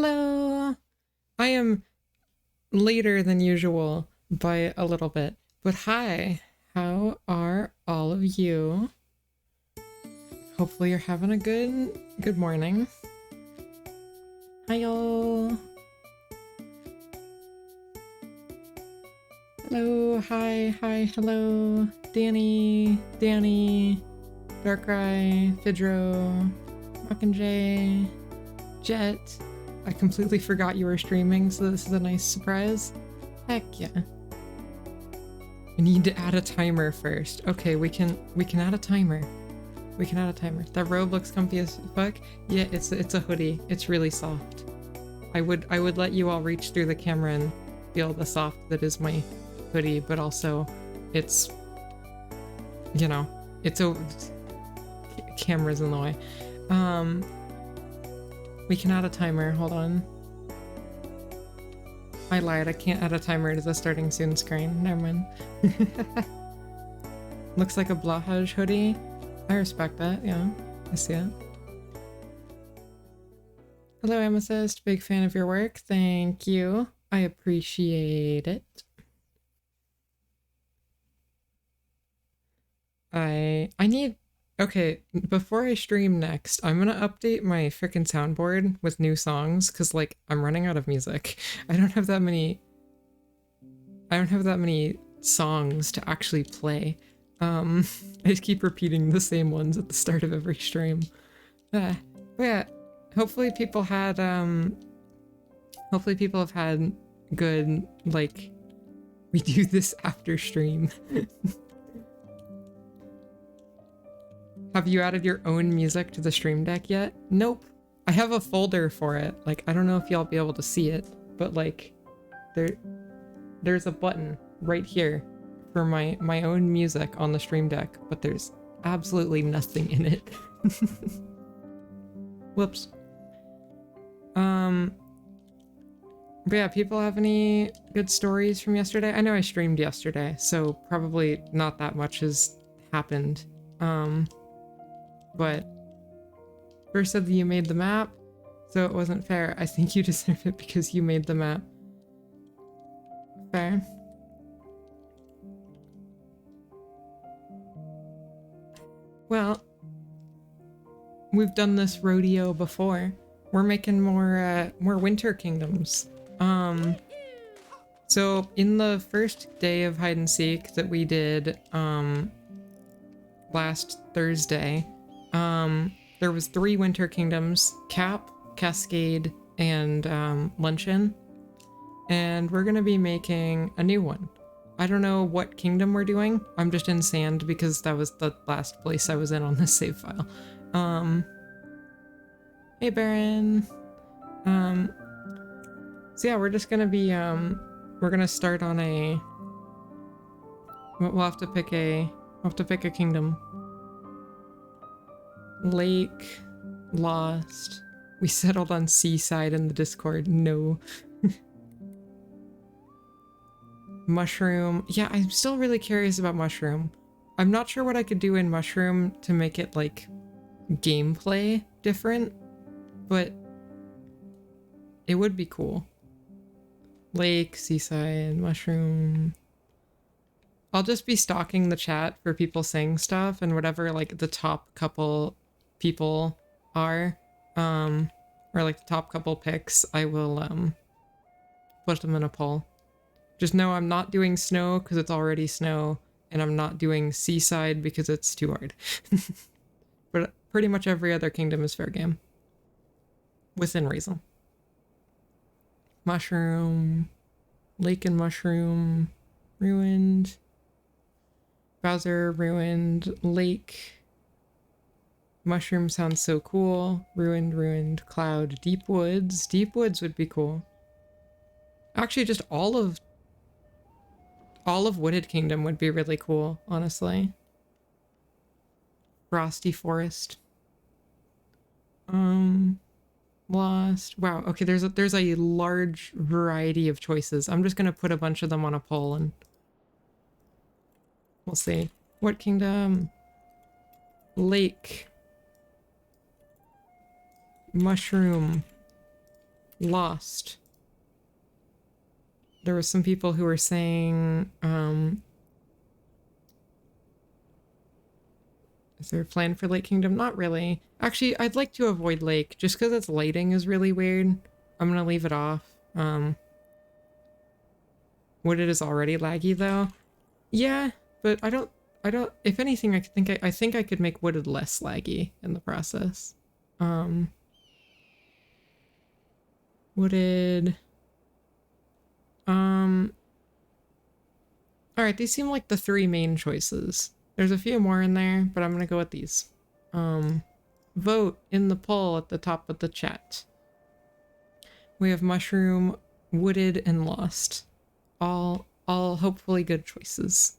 Hello! I am later than usual by a little bit, but hi, how are all of you? Hopefully you're having a good morning. Hi-yo! Hello, hi, hello, Danny, Darkrai, Fidro, Mockinjay, Jet. I completely forgot you were streaming, so this is a nice surprise. Heck yeah. I need to add a timer first. Okay, we can add a timer. We can add a timer. That robe looks comfy as fuck. Yeah, it's a hoodie. It's really soft. I would let you all reach through the camera and feel the soft that is my hoodie, but also it's, you know, it's a camera's in the way. We can add a timer. Hold on. I lied. I can't add a timer to the starting soon screen. Never mind. Looks like a Blahaj hoodie. I respect that. Yeah, I see it. Hello, Amethyst. Big fan of your work. Thank you. I appreciate it. I need... Okay, before I stream next, I'm gonna update my frickin' soundboard with new songs, because, like, I'm running out of music. I don't have that many songs to actually play. I just keep repeating the same ones at the start of every stream. But yeah, hopefully people have had good, like, we do this after stream. Have you added your own music to the stream deck yet? Nope. I have a folder for it. Like, I don't know if y'all be able to see it, but like, there's a button right here for my own music on the stream deck, but there's absolutely nothing in it. Whoops. But yeah, people have any good stories from yesterday? I know I streamed yesterday, so probably not that much has happened. But first said that you made the map, so it wasn't fair. I think you deserve it because you made the map. Fair. Well, we've done this rodeo before. We're making more winter kingdoms. So in the first day of hide and seek that we did last Thursday, there was 3 winter kingdoms: Cap, Cascade, and Luncheon. And we're gonna be making a new one. I don't know what kingdom we're doing. I'm just in sand because that was the last place I was in on this save file. Hey Baron. So yeah, we're just gonna be we're gonna start on a, we'll have to pick a kingdom. Lake, lost. We settled on seaside in the Discord. No. Mushroom. Yeah, I'm still really curious about mushroom. I'm not sure what I could do in mushroom to make it like gameplay different, but it would be cool. Lake, seaside, mushroom. I'll just be stalking the chat for people saying stuff, and whatever like the top couple people are, or like the top couple picks, I will put them in a poll. Just know I'm not doing snow because it's already snow, and I'm not doing seaside because it's too hard. But pretty much every other kingdom is fair game. Within reason. Mushroom. Lake and mushroom. Ruined. Bowser, ruined. Lake. Mushroom sounds so cool. Ruined. Cloud. Deep woods. Deep woods would be cool. Actually, just all of Wooded Kingdom would be really cool, honestly. Frosty Forest. Lost. Wow, okay, there's a large variety of choices. I'm just gonna put a bunch of them on a poll and we'll see. What kingdom? Lake. Mushroom. Lost. There were some people who were saying, is there a plan for Lake Kingdom? Not really. Actually, I'd like to avoid Lake, just because its lighting is really weird. I'm gonna leave it off. Wooded is already laggy, though. Yeah, but I don't, if anything, I think I could make Wooded less laggy in the process. Wooded... Alright, these seem like the three main choices. There's a few more in there, but I'm gonna go with these. Vote in the poll at the top of the chat. We have Mushroom, Wooded, and Lost. All hopefully good choices.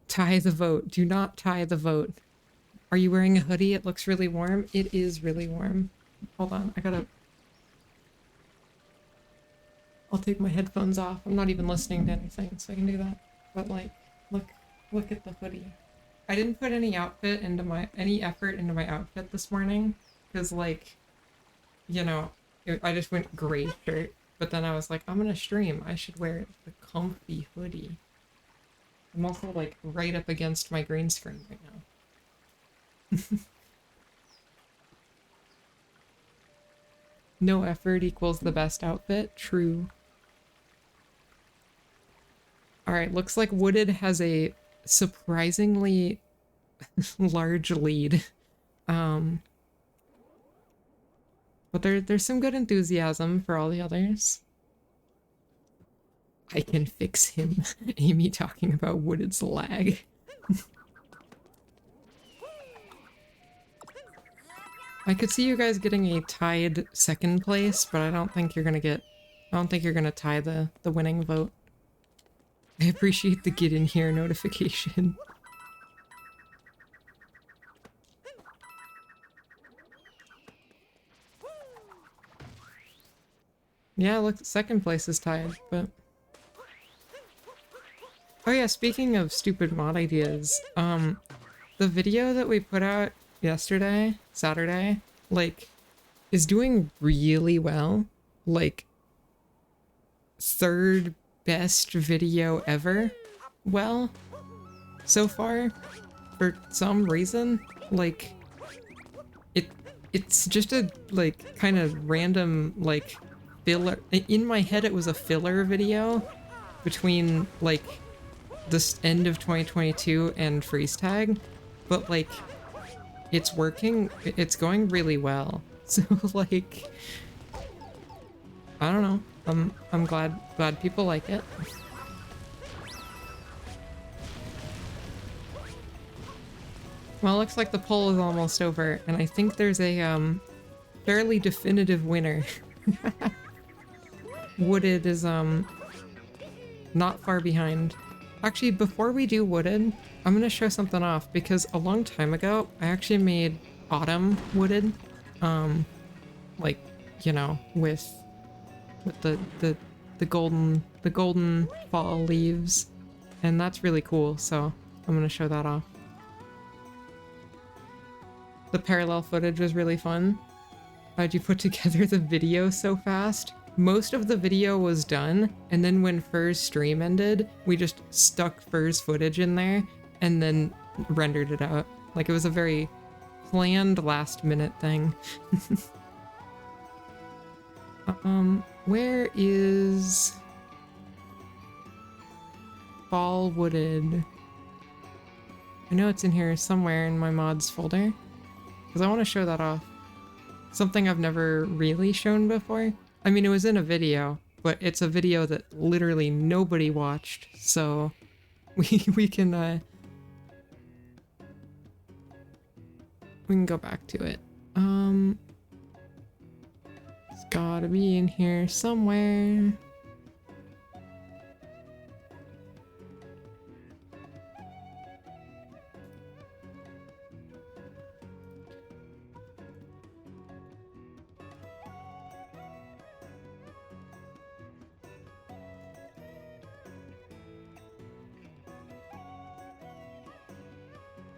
Tie the vote. Do not tie the vote. Are you wearing a hoodie? It looks really warm. It is really warm. Hold on, I'll take my headphones off. I'm not even listening to anything, so I can do that. But like, look at the hoodie. I didn't put any effort into my outfit this morning, because like, you know, I just went gray shirt. But then I was like, I'm gonna stream. I should wear the comfy hoodie. I'm also like right up against my green screen right now. No effort equals the best outfit. True. Alright, looks like Wooded has a surprisingly large lead. But there's some good enthusiasm for all the others. I can fix him. Amy talking about Wooded's lag. I could see you guys getting a tied second place, but I don't think you're gonna tie the winning vote. I appreciate the get in here notification. Yeah, look, second place is tied, but... Oh yeah, speaking of stupid mod ideas, the video that we put out yesterday, Saturday, like, is doing really well. Like, third best video ever. Well, so far, for some reason, like, it's just a, like, kind of random, like, filler. In my head, it was a filler video between, like, the end of 2022 and freeze tag, but like it's working, it's going really well. So like, I don't know, I'm glad people like it. Well, it looks like the poll is almost over, and I think there's a fairly definitive winner. Wooded is not far behind. Actually, before we do Wooded, I'm gonna show something off, because a long time ago, I actually made Autumn Wooded. Like, you know, with the golden fall leaves. And that's really cool, so I'm gonna show that off. The parallel footage was really fun. How'd you put together the video so fast? Most of the video was done, and then when Fur's stream ended, we just stuck Fur's footage in there and then rendered it out. Like, it was a very planned last-minute thing. Where is Fall Wooded? I know it's in here somewhere in my mods folder, because I want to show that off. Something I've never really shown before. I mean, it was in a video, but it's a video that literally nobody watched, so we can go back to it. It's gotta be in here somewhere.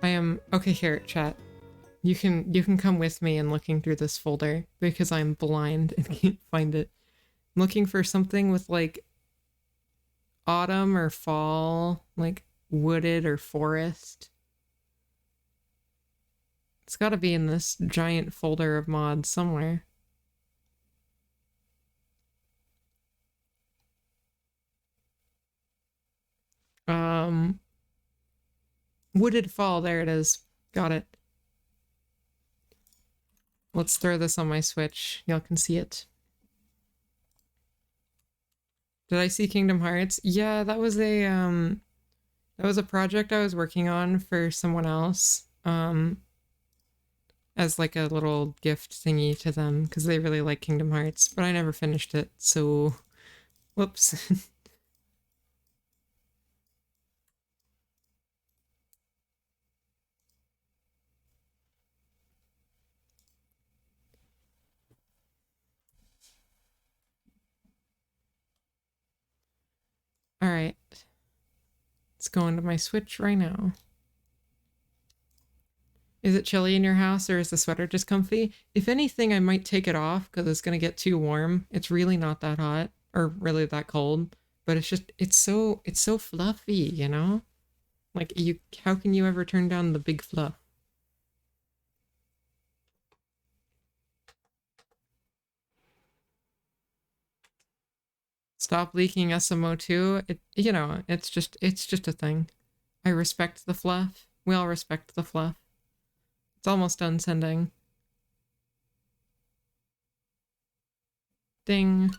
I am... Okay, here, chat. You can come with me in looking through this folder because I'm blind and can't find it. I'm looking for something with like autumn or fall, like wooded or forest. It's got to be in this giant folder of mods somewhere. Wooded fall, there it is. Got it. Let's throw this on my Switch. Y'all can see it. Did I see Kingdom Hearts? Yeah, that was a project I was working on for someone else. As like a little gift thingy to them because they really like Kingdom Hearts, but I never finished it, so whoops. All right. Let's go into my Switch right now. Is it chilly in your house or is the sweater just comfy? If anything, I might take it off because it's going to get too warm. It's really not that hot or really that cold, but it's so fluffy, you know? Like how can you ever turn down the big fluff? Stop leaking SMO2. It's just a thing. I respect the fluff. We all respect the fluff. It's almost done sending. Ding.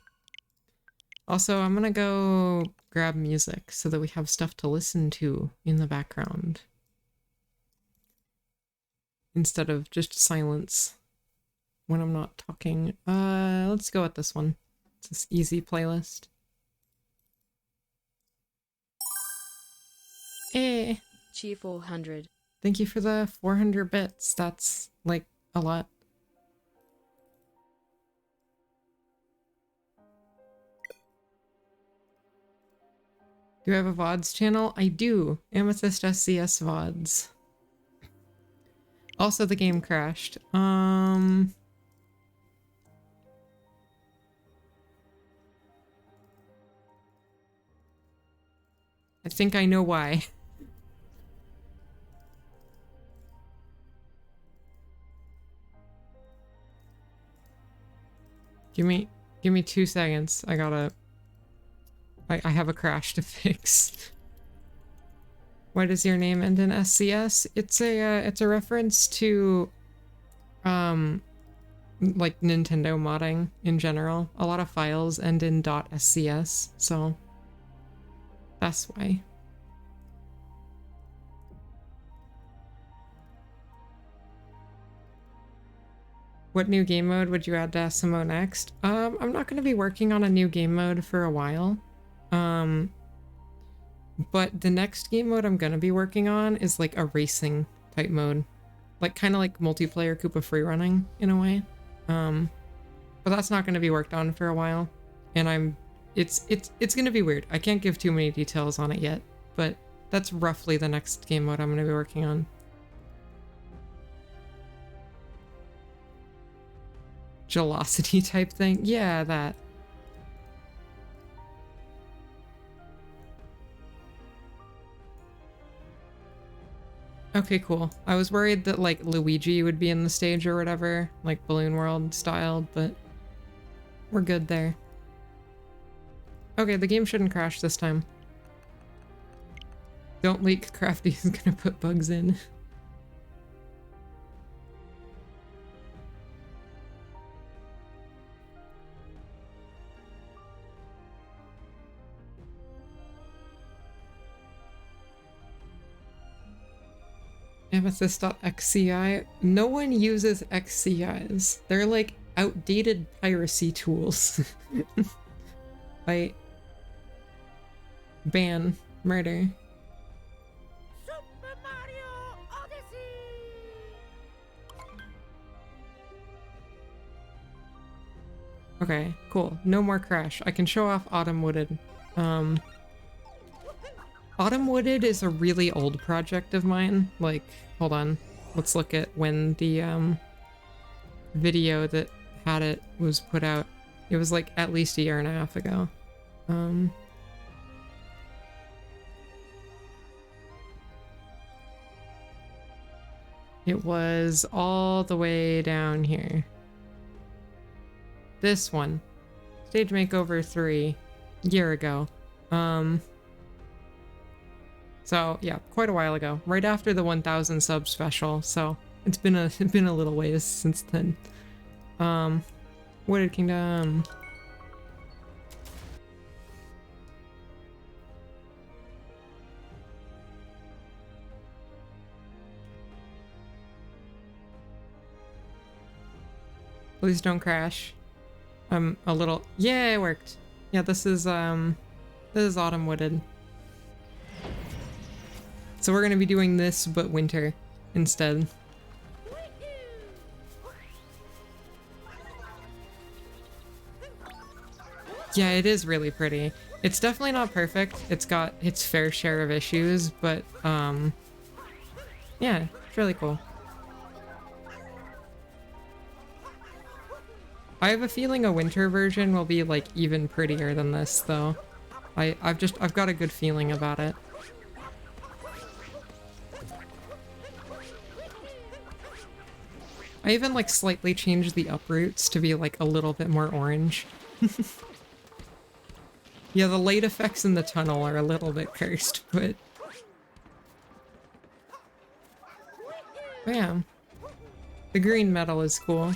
Also, I'm gonna go grab music so that we have stuff to listen to in the background. Instead of just silence when I'm not talking. Let's go with this one. It's this easy playlist. Hey! G400. Thank you for the 400 bits. That's, like, a lot. Do you have a VODs channel? I do. Amethyst-szs VODs. Also, the game crashed. I think I know why. Give me 2 seconds. I have a crash to fix. Why does your name end in SCS? It's a reference to like Nintendo modding in general. A lot of files end in .scs, so that's why. What new game mode would you add to SMO next? I'm not going to be working on a new game mode for a while. But the next game mode I'm going to be working on is like a racing type mode. Like kind of like multiplayer Koopa free running in a way. But that's not going to be worked on for a while. And it's going to be weird. I can't give too many details on it yet, but that's roughly the next game mode I'm going to be working on. Gelosity type thing? Yeah, that. Okay, cool. I was worried that like Luigi would be in the stage or whatever, like Balloon World style, but we're good there. Okay, the game shouldn't crash this time. Don't leak, Crafty is gonna put bugs in. Amethyst.xci. No one uses XCIs. They're like outdated piracy tools. Like ban murder. Super Mario Odyssey! Okay, cool. No more crash. I can show off Autumn Wooded. Autumn Wooded is a really old project of mine. Like, hold on. let's look at when the video that had it was put out. It was like at least a year and a half ago. It was all the way down here. This one. Stage Makeover 3. Year ago. So yeah, quite a while ago. Right after the 1000 sub special, so it's been a little ways since then. Wooded Kingdom. Please don't crash. I'm a little... Yeah, it worked. Yeah, this is Autumn Wooded. So we're gonna be doing this, but winter instead. Yeah, it is really pretty. It's definitely not perfect. It's got its fair share of issues, but yeah, it's really cool. I have a feeling a winter version will be like even prettier than this though. I've got a good feeling about it. I even like slightly changed the uproots to be like a little bit more orange. Yeah, the light effects in the tunnel are a little bit cursed, but... Oh yeah. The green metal is cool.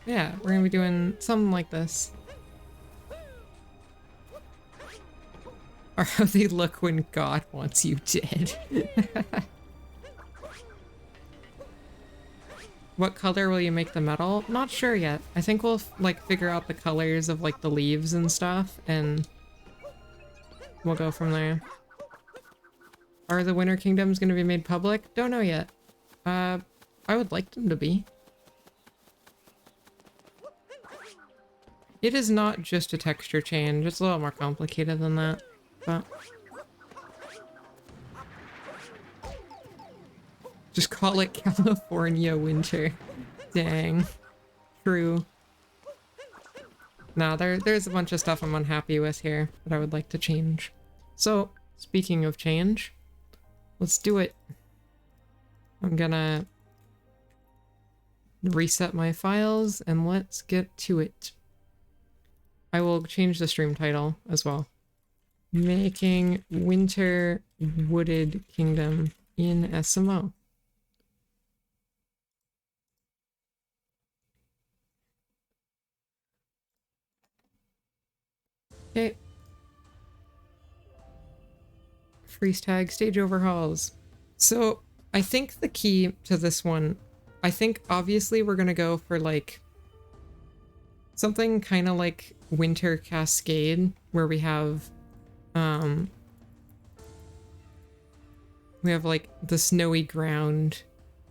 Yeah, we're gonna be doing something like this. Or how they look when God wants you dead. What color will you make the metal? Not sure yet. I think we'll like figure out the colors of like the leaves and stuff, and we'll go from there. Are the Winter Kingdoms gonna be made public? Don't know yet. I would like them to be. It is not just a texture change, it's a little more complicated than that, but... Just call it California winter. Dang. True. Nah, there's a bunch of stuff I'm unhappy with here that I would like to change. So, speaking of change, let's do it. I'm gonna reset my files and let's get to it. I will change the stream title as well. Making Winter Wooded Kingdom in SMO. Okay. Freeze tag, stage overhauls. So I think the key to this one, I think obviously we're gonna go for like something kind of like Winter Cascade, where we have like the snowy ground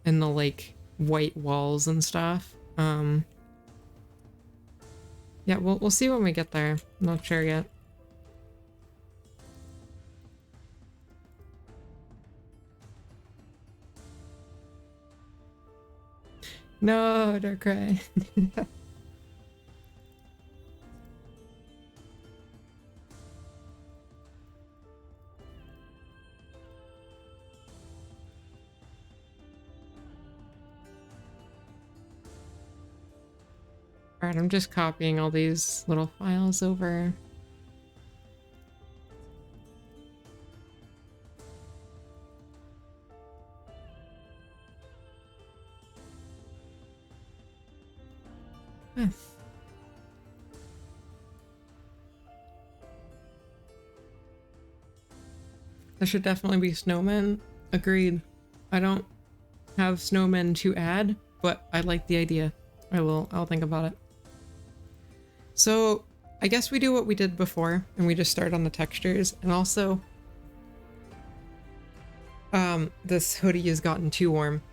and the like white walls and stuff. Yeah, we'll see when we get there. I'm not sure yet. No, don't cry. Alright, I'm just copying all these little files over. Huh. There should definitely be snowmen. Agreed. I don't have snowmen to add, but I like the idea. I'll think about it. So I guess we do what we did before and we just start on the textures, and also this hoodie has gotten too warm.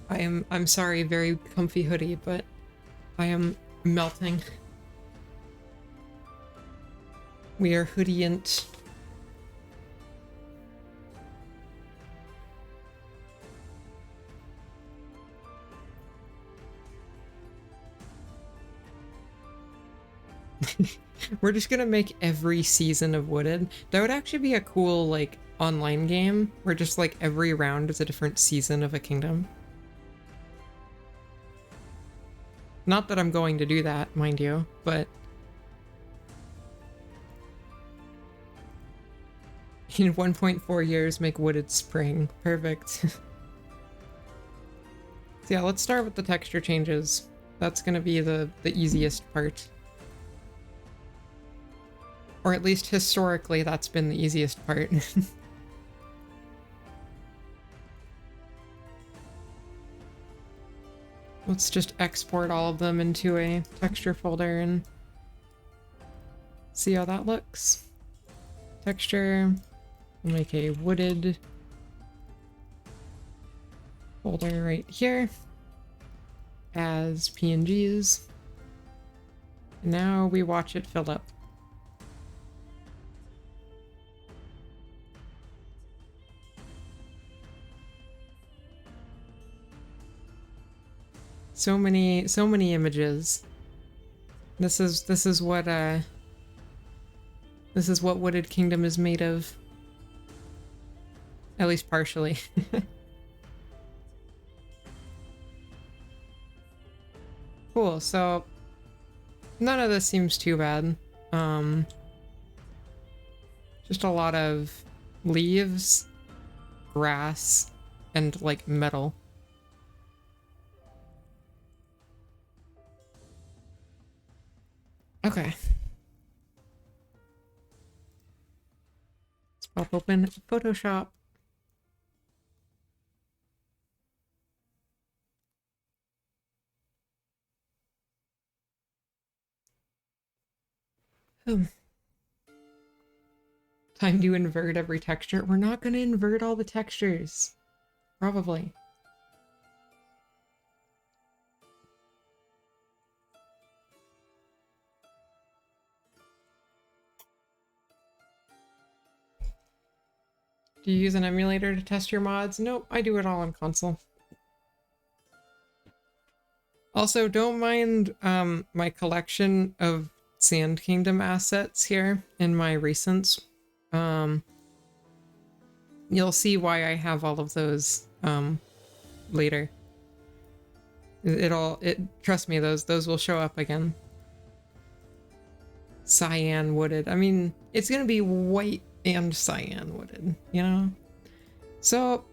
I'm sorry, very comfy hoodie, but I am melting. We are hoodieant. We're just gonna make every season of Wooded. That would actually be a cool, like, online game where just, like, every round is a different season of a kingdom. Not that I'm going to do that, mind you, but in 1.4 years, make Wooded Spring. Perfect. So yeah, let's start with the texture changes. That's gonna be the easiest part. Or at least historically, that's been the easiest part. Let's just export all of them into a texture folder and see how that looks. Texture, we'll make a wooded folder right here as PNGs. Now we watch it fill up. So many images. This is what Wooded Kingdom is made of. At least partially. Cool, so none of this seems too bad. Just a lot of leaves, grass, and like metal. Okay. Let's pop open Photoshop. Time to invert every texture. We're not going to invert all the textures. Probably. Do you use an emulator to test your mods? Nope, I do it all on console. Also, don't mind my collection of Sand Kingdom assets here in my recents. You'll see why I have all of those later. Trust me, those will show up again. Cyan wooded. I mean, it's gonna be white and cyan wooded, you know? So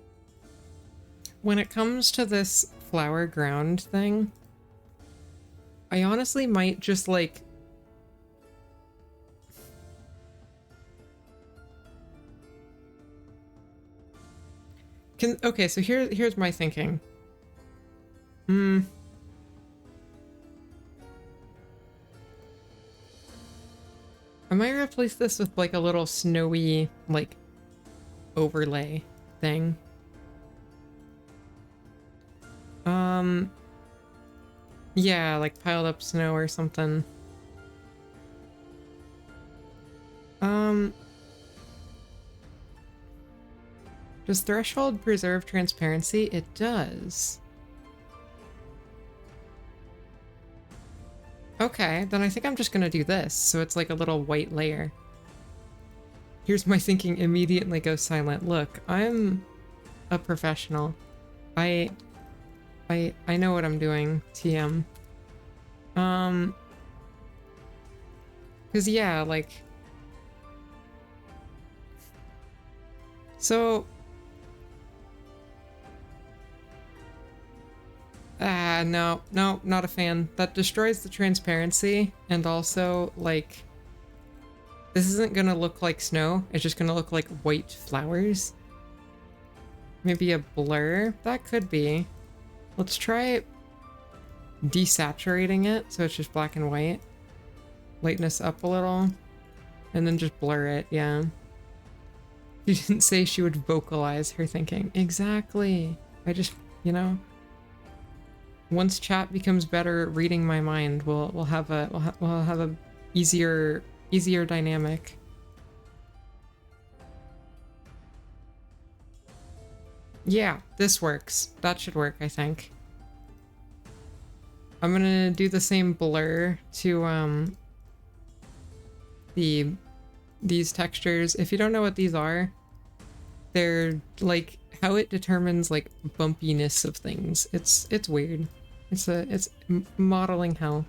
when it comes to this flower ground thing, I honestly might just like okay, so here's my thinking. I might replace this with like a little snowy like overlay thing. Yeah, like piled up snow or something. Does threshold preserve transparency? It does. Okay, then I think I'm just gonna do this, so it's like a little white layer. Here's my thinking immediately goes silent. Look, I'm a professional. I know what I'm doing, TM. Cause yeah, like, so, no, not a fan. That destroys the transparency, and also, like, this isn't gonna look like snow, it's just gonna look like white flowers. Maybe a blur? That could be. Let's try desaturating it, so it's just black and white. Lightness up a little, and then just blur it, yeah. She didn't say she would vocalize her thinking. Exactly. I just, you know, once chat becomes better at reading my mind, we'll have a easier dynamic. Yeah, this works. That should work, I think. I'm gonna do the same blur to these textures. If you don't know what these are, they're like how it determines like bumpiness of things. It's weird. It's modeling hell.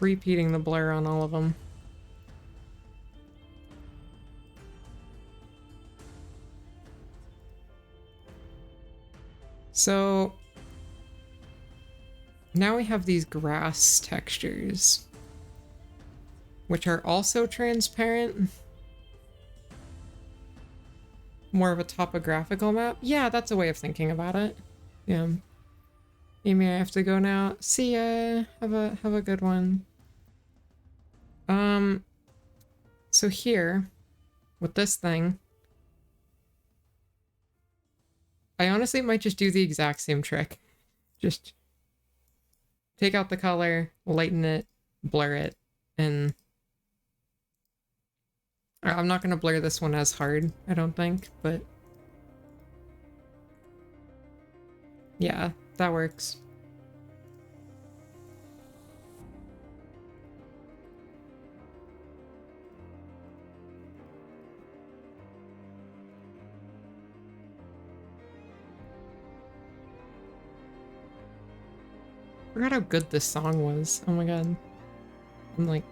Repeating the blur on all of them. So now we have these grass textures, which are also transparent. More of a topographical map. Yeah, that's a way of thinking about it. Yeah. Amy, I have to go now. See ya. Have a good one. So here, with this thing, I honestly might just do the exact same trick. Just take out the color, lighten it, blur it, and I'm not gonna blur this one as hard, I don't think, but yeah, that works. I forgot how good this song was. Oh my god. I'm like...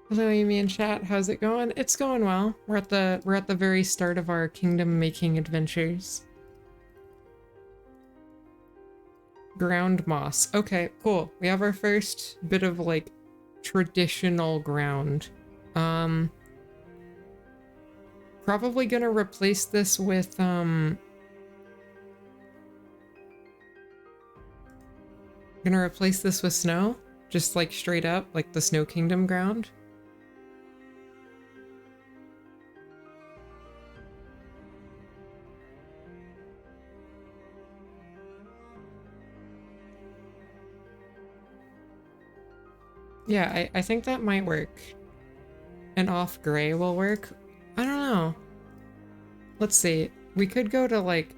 Hello, Amy in chat. How's it going? It's going well. We're at the very start of our kingdom making adventures. Ground moss. Okay, cool. We have our first bit of like traditional ground. Probably gonna replace this with gonna replace this with snow, just like straight up, like the Snow Kingdom ground. Yeah, I think that might work. And off gray will work. I don't know. Let's see. We could go to like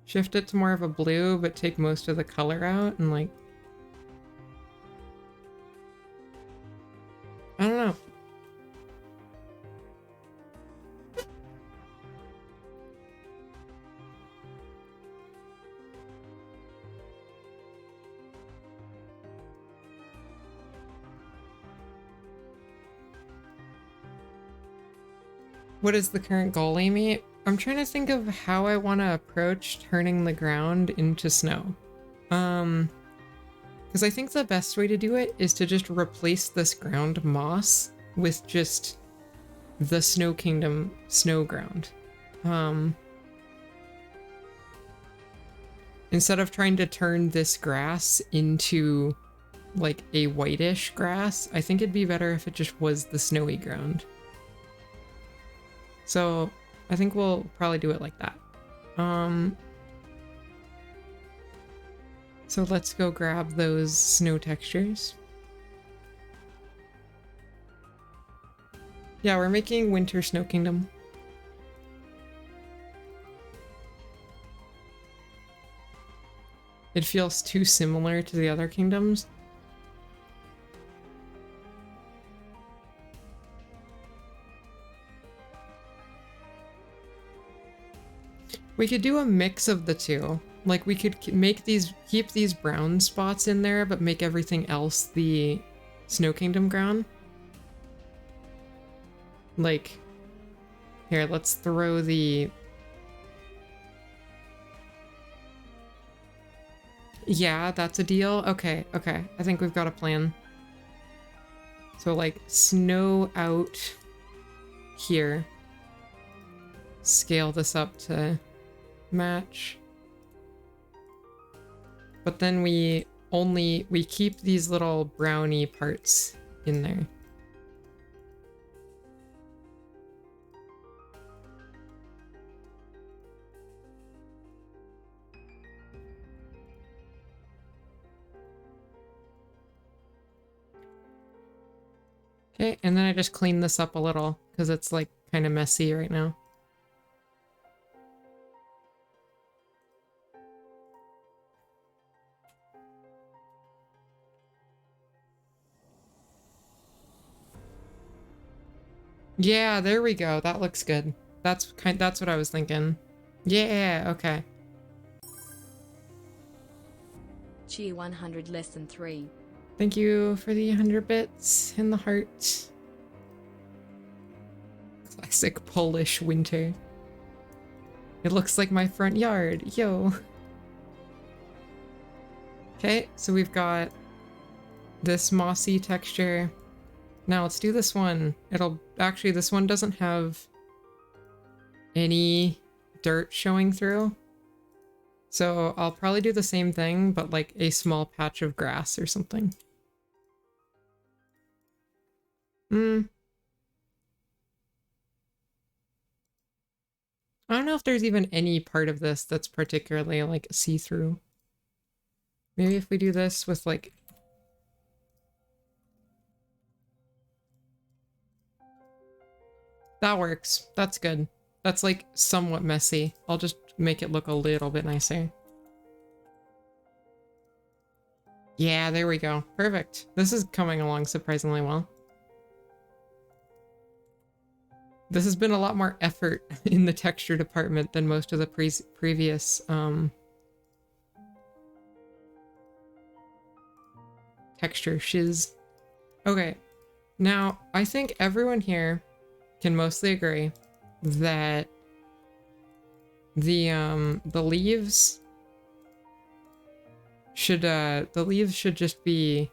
shift it to more of a blue, but take most of the color out and like... I don't know. What is the current goal, Amy? I'm trying to think of how I want to approach turning the ground into snow. Because I think the best way to do it is to just replace this ground moss with just the Snow Kingdom snow ground. Instead of trying to turn this grass into like a whitish grass, I think it'd be better if it just was the snowy ground. So I think we'll probably do it like that. So let's go grab those snow textures. Yeah, we're making Winter Snow Kingdom. It feels too similar to the other kingdoms. We could do a mix of the two. Like we could make these, keep these brown spots in there, but make everything else the Snow Kingdom ground. Like, here, let's throw the... Yeah, that's a deal. Okay, okay. I think we've got a plan. So like snow out here. Scale this up to match. But then we keep these little brownie parts in there. Okay, and then I just clean this up a little because it's like kind of messy right now. Yeah, there we go. That looks good. That's what I was thinking. Yeah, okay. Cheer 100 lesson 3. Thank you for the 100 bits in the heart. Classic Polish winter. It looks like my front yard. Yo. Okay, so we've got this mossy texture. Now let's do this one. Actually, this one doesn't have any dirt showing through. So I'll probably do the same thing, but like a small patch of grass or something. I don't know if there's even any part of this that's particularly like see-through. Maybe if we do this with like... That works. That's good. That's like somewhat messy. I'll just make it look a little bit nicer. Yeah, there we go. Perfect. This is coming along surprisingly well. This has been a lot more effort in the texture department than most of the previous texture shiz. Okay, now I think everyone here can mostly agree that the leaves should just be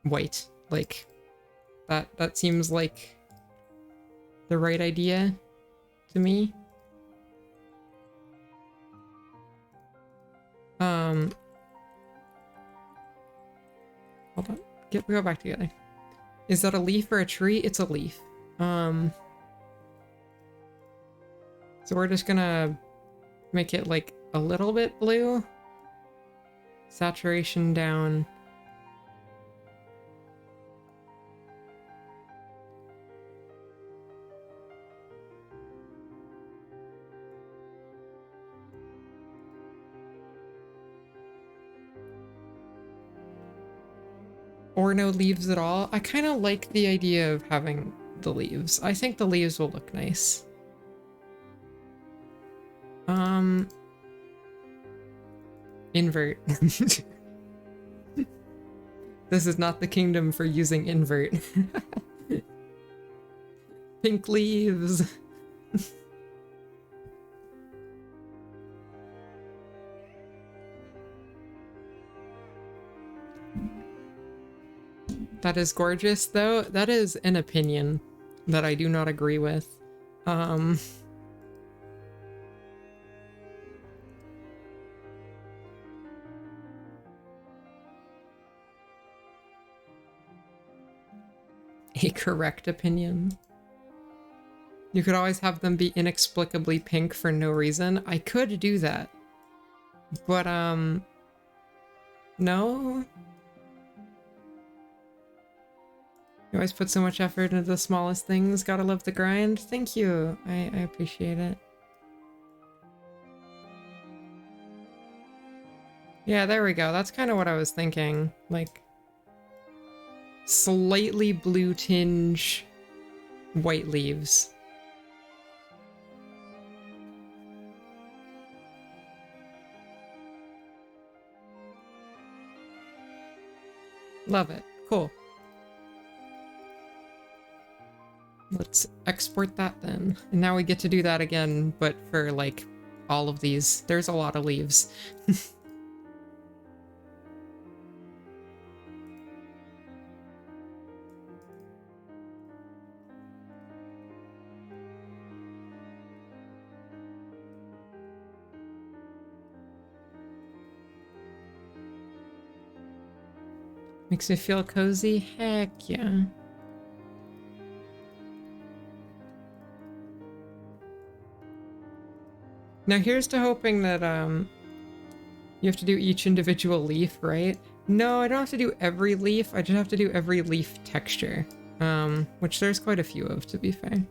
white. Like that seems like the right idea to me. Hold on. We go back together. Is that a leaf or a tree? It's a leaf. So we're just gonna make it like a little bit blue. Saturation down. Or no leaves at all. I kind of like the idea of having the leaves. I think the leaves will look nice. Invert. This is not the kingdom for using invert. Pink leaves. That is gorgeous, though. That is an opinion that I do not agree with. A correct opinion. You could always have them be inexplicably pink for no reason. I could do that. But, no. You always put so much effort into the smallest things. Gotta love the grind. Thank you. I appreciate it. Yeah, there we go. That's kind of what I was thinking. Like, slightly blue tinge, white leaves. Love it. Cool. Let's export that then. And now we get to do that again, but for like all of these. There's a lot of leaves. Makes me feel cozy. Heck yeah. Now here's to hoping that you have to do each individual leaf, right? No, I don't have to do every leaf. I just have to do every leaf texture. Which there's quite a few of, to be fair.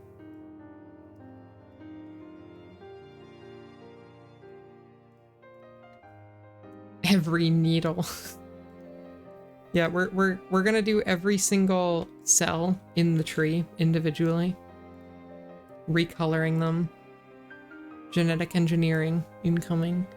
Every needle. Yeah, we're gonna do every single cell in the tree individually. recoloring them. Genetic engineering incoming.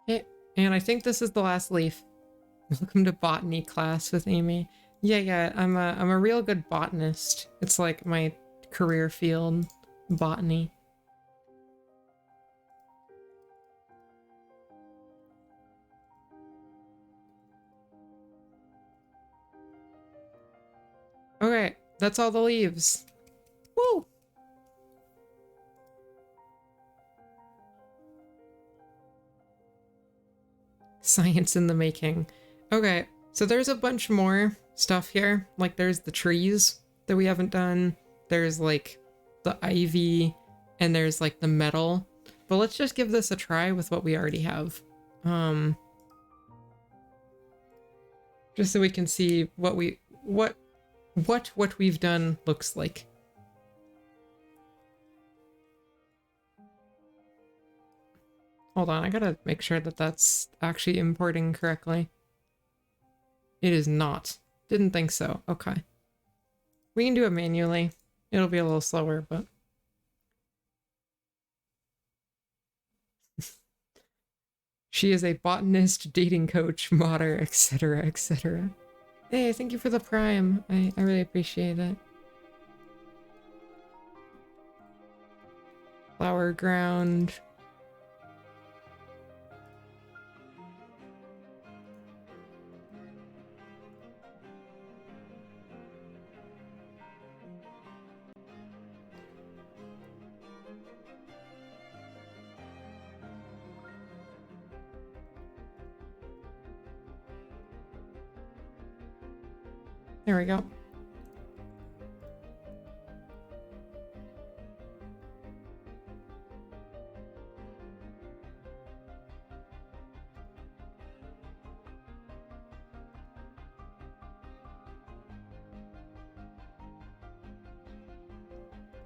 Okay, and I think this is the last leaf. Welcome to botany class with Amy. Yeah, I'm a real good botanist. It's like my career field, botany. Okay, that's all the leaves. Woo! Science in the making. Okay, so there's a bunch more stuff here. Like there's the trees that we haven't done. There's like the ivy and there's like the metal. But let's just give this a try with what we already have. Just so we can see what we've done looks like. Hold on, I gotta make sure that that's actually importing correctly. It is not. Didn't think so. Okay. We can do it manually. It'll be a little slower, but... She is a botanist, dating coach, modder, etc., etc. Hey, thank you for the prime. I really appreciate it. Flower ground. There we go.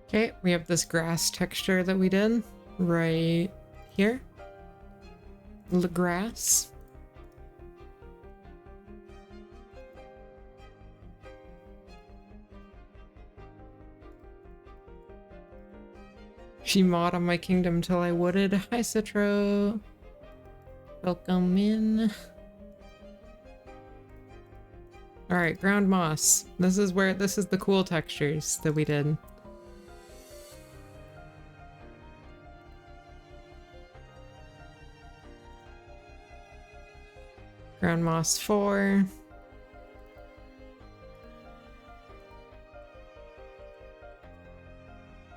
Okay, we have this grass texture that we did right here. The grass. She mod on my kingdom till I wooded. Hi, Citro. Welcome in. Alright, ground moss. This is the cool textures that we did. Ground moss 4.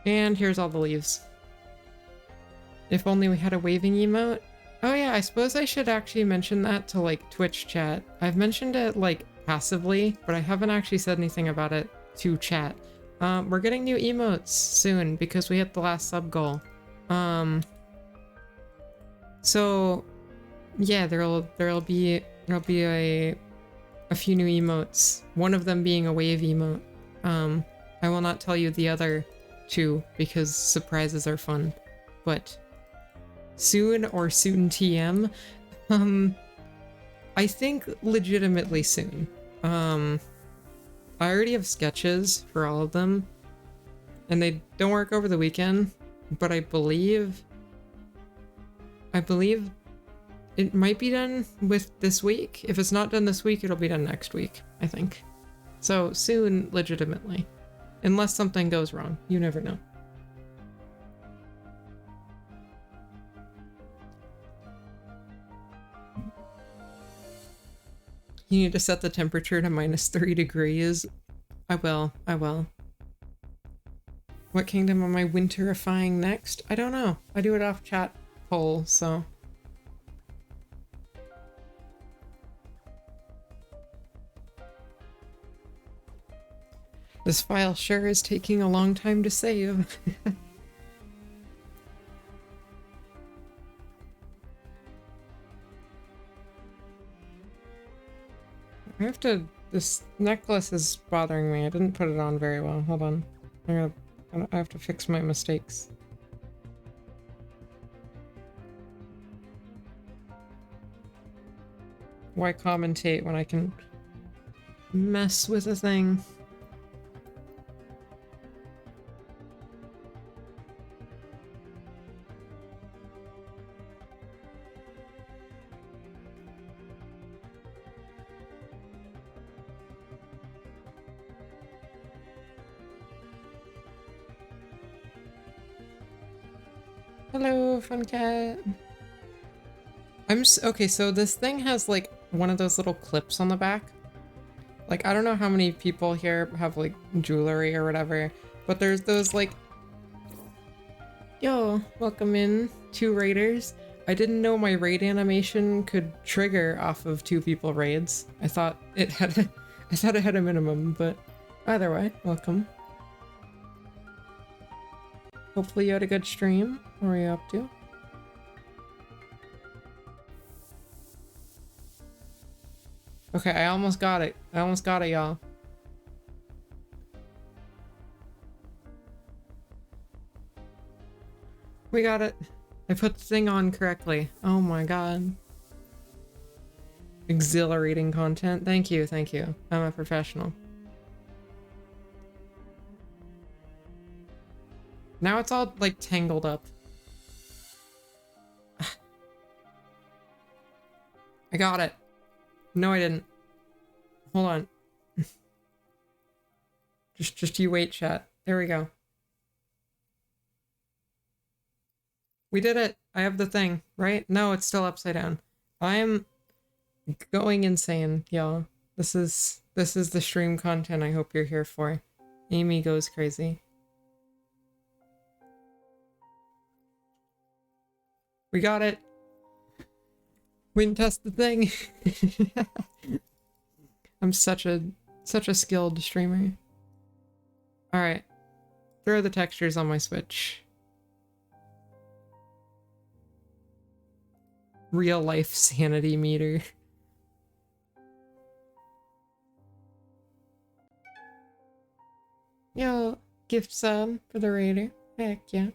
And here's all the leaves. If only we had a waving emote. Oh yeah, I suppose I should actually mention that to like Twitch chat. I've mentioned it like passively, but I haven't actually said anything about it to chat. We're getting new emotes soon because we hit the last sub goal. So yeah, there'll be a few new emotes. One of them being a wave emote. I will not tell you the other two because surprises are fun, but soon or soon TM. I think legitimately soon. I already have sketches for all of them and they don't work over the weekend, but I believe it might be done with this week. If it's not done this week, it'll be done next week, I think. So soon, legitimately. Unless something goes wrong. You never know. You need to set the temperature to -3 degrees. I will. What kingdom am I winterifying next? I don't know. I do it off chat poll, so... This file sure is taking a long time to save. I have to... This necklace is bothering me. I didn't put it on very well. Hold on. I have to fix my mistakes. Why commentate when I can mess with a thing? Hello, fun cat. Okay, so this thing has like one of those little clips on the back. Like, I don't know how many people here have like jewelry or whatever, but there's those like... Yo, welcome in, 2 raiders. I didn't know my raid animation could trigger off of 2 people raids. I thought it had a minimum, but either way, welcome. Hopefully you had a good stream. What are you up to? Okay, I almost got it. I almost got it, y'all. We got it. I put the thing on correctly. Oh my god. Exhilarating content. Thank you, thank you. I'm a professional. Now it's all, like, tangled up. I got it. No, I didn't. Hold on. Just you wait, chat. There we go. We did it. I have the thing, right? No, it's still upside down. I'm going insane, y'all. This is the stream content I hope you're here for. Amy goes crazy. We got it. We can test the thing. I'm such a skilled streamer. All right, throw the textures on my Switch. Real life sanity meter. Yo, gift sub for the raider. Heck yeah.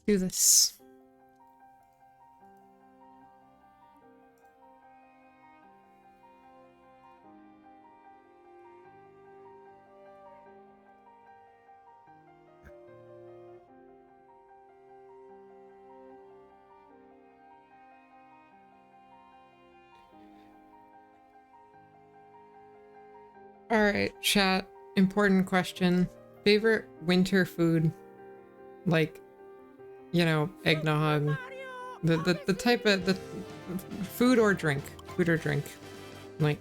Do this. All right, chat. Important question. Favorite winter food? Like, you know, eggnog. The type of the food or drink. Food or drink. Like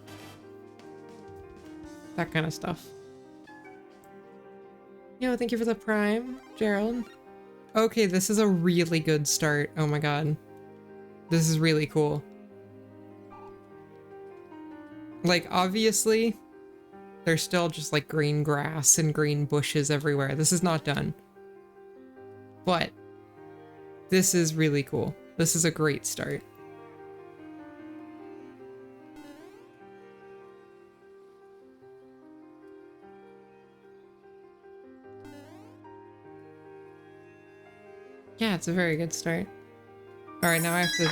that kind of stuff. Yo, thank you for the prime, Gerald. Okay, this is a really good start. Oh my god. This is really cool. Like, obviously, there's still just like green grass and green bushes everywhere. This is not done. But this is really cool. This is a great start. Yeah, it's a very good start. Alright, now I have to...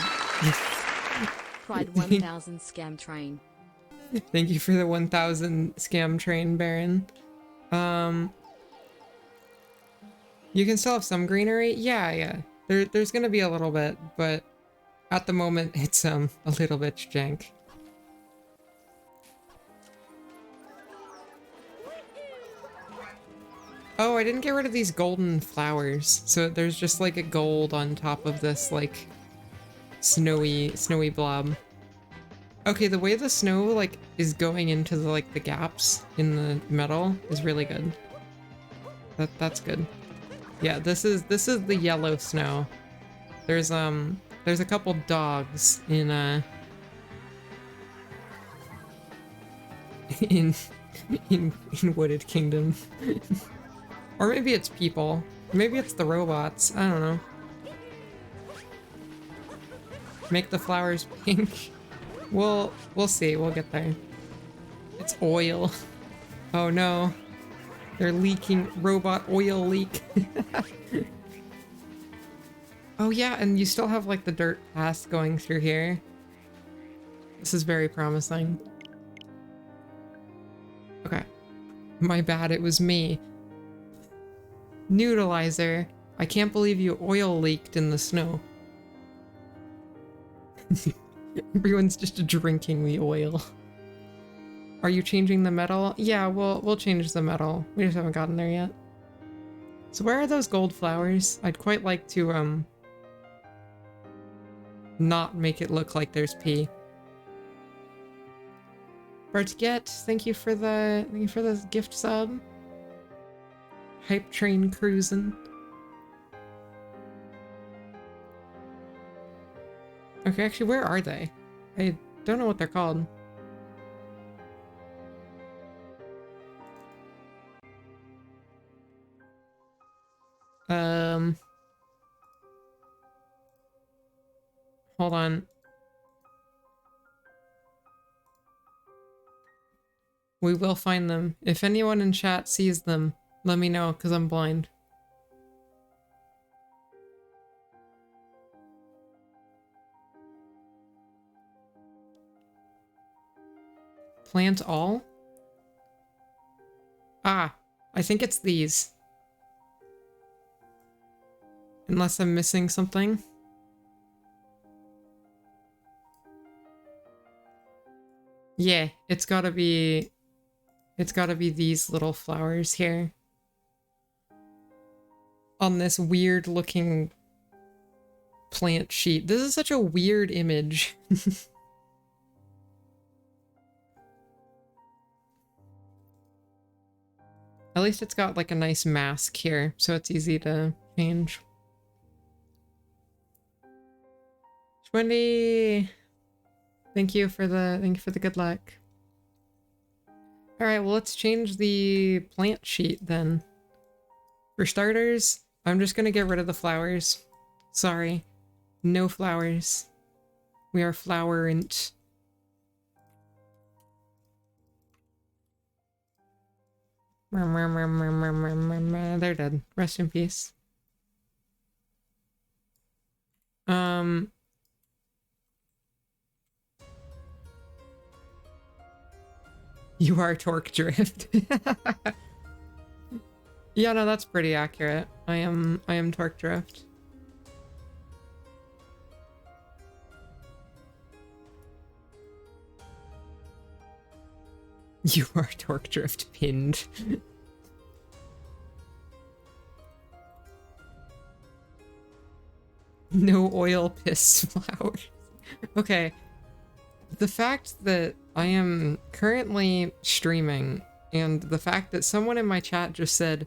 Pride 1000 scam train. Thank you for the 1000 scam train, Baron. You can still have some greenery? Yeah. There's gonna be a little bit, but at the moment it's a little bit jank. Oh, I didn't get rid of these golden flowers. So there's just like a gold on top of this like snowy blob. Okay, the way the snow like is going into the like the gaps in the metal is really good. That's good. Yeah, this is the yellow snow. There's a couple dogs in in in Wooded Kingdom. Or maybe it's people. Maybe it's the robots. I don't know. Make the flowers pink. We'll see. We'll get there. It's oil. Oh no. They're leaking robot oil leak. Oh yeah, and you still have like the dirt path going through here. This is very promising. Okay. My bad, it was me. Noodleizer, I can't believe you oil leaked in the snow. Everyone's just drinking the oil. Are you changing the metal? Yeah, we'll change the metal. We just haven't gotten there yet. So where are those gold flowers? I'd quite like to not make it look like there's pee. Bartget, thank you for the gift sub. Hype train cruising. Okay, actually, where are they? I don't know what they're called. Hold on. We will find them. If anyone in chat sees them, let me know, because I'm blind. Plant all? Ah, I think it's these. Unless I'm missing something. Yeah, it's gotta be these little flowers here. On this weird looking plant sheet. This is such a weird image. At least it's got like a nice mask here, so it's easy to change. 20. Thank you for the good luck. All right, well, let's change the plant sheet then. For starters, I'm just gonna get rid of the flowers. Sorry, no flowers. We are flowerant. They're dead. Rest in peace. You are torque drift. Yeah, no, that's pretty accurate. I am torque drift. You are torque drift pinned. No oil piss flowers. Okay. The fact that I am currently streaming and the fact that someone in my chat just said,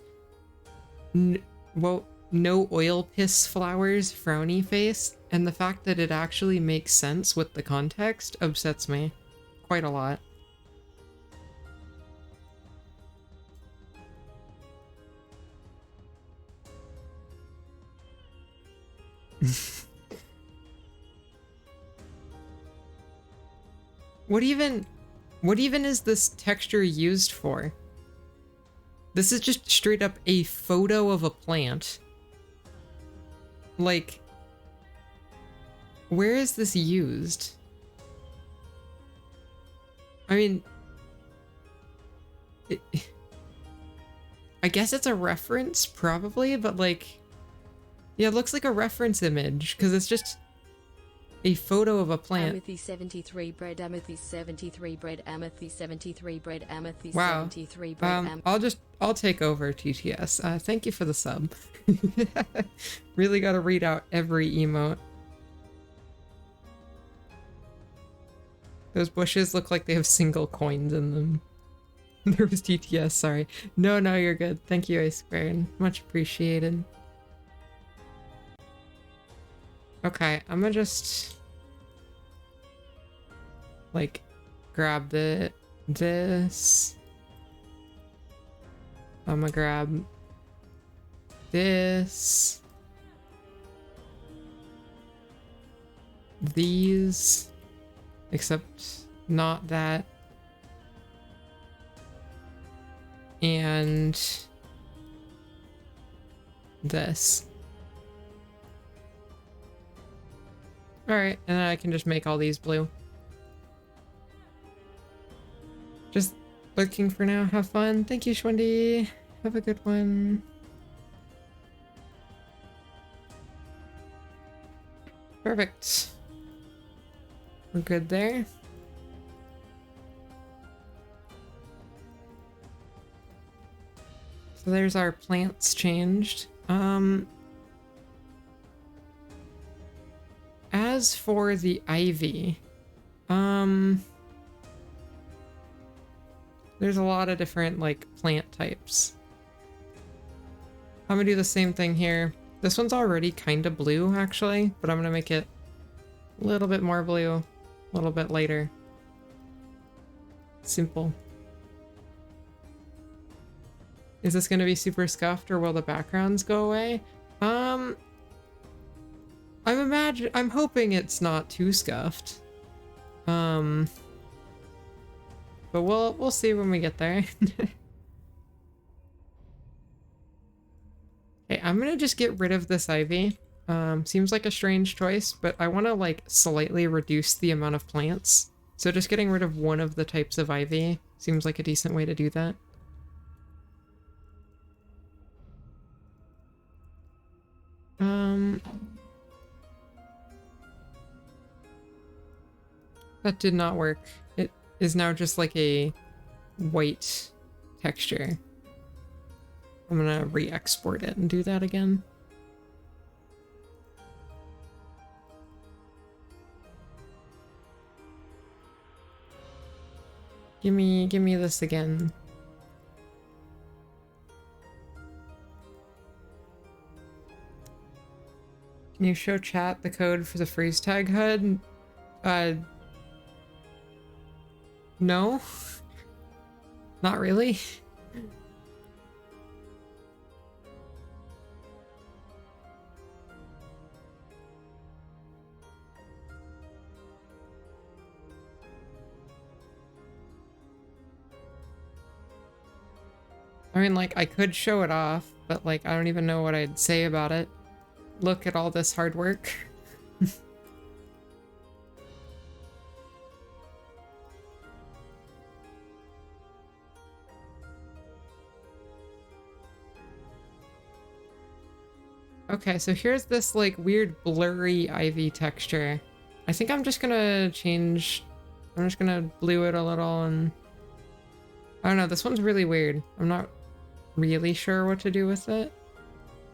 well, no oil piss flowers, frowny face, and the fact that it actually makes sense with the context upsets me quite a lot. What even is this texture used for? This is just straight up a photo of a plant. Like, where is this used? I mean, I guess it's a reference, probably, but like, yeah, it looks like a reference image, because it's just a photo of a plant. Amethyst-73 bread, Amethyst-73 bread, Amethyst-73 bread, Wow. Amethyst-73 bread. I'll take over, TTS. Thank you for the sub. Really gotta read out every emote. Those bushes look like they have single coins in them. There was TTS, sorry. No, you're good. Thank you, Ice Baron. Much appreciated. Okay, I'm gonna just like grab the this. I'm gonna grab this. These. Except not that. And this. Alright, and then I can just make all these blue. Just looking for now. Have fun. Thank you, Shwendy. Have a good one. Perfect. We're good there. So there's our plants changed. As for the ivy, there's a lot of different like plant types. I'm gonna do the same thing here. This one's already kind of blue actually, but I'm gonna make it a little bit more blue, a little bit lighter. Simple. Is this gonna be super scuffed or will the backgrounds go away? I'm hoping it's not too scuffed. But we'll see when we get there. Okay, I'm gonna just get rid of this ivy. Seems like a strange choice, but I want to like slightly reduce the amount of plants. So just getting rid of one of the types of ivy seems like a decent way to do that. That did not work. It is now just like a white texture. I'm gonna re-export it and do that again. Give me this again. Can you show chat the code for the freeze tag HUD? No. Not really. I mean, like, I could show it off, but, like, I don't even know what I'd say about it. Look at all this hard work. Okay, so here's this, like, weird blurry ivy texture. I think I'm just gonna change... I'm just gonna blue it a little and... I don't know, this one's really weird. I'm not really sure what to do with it,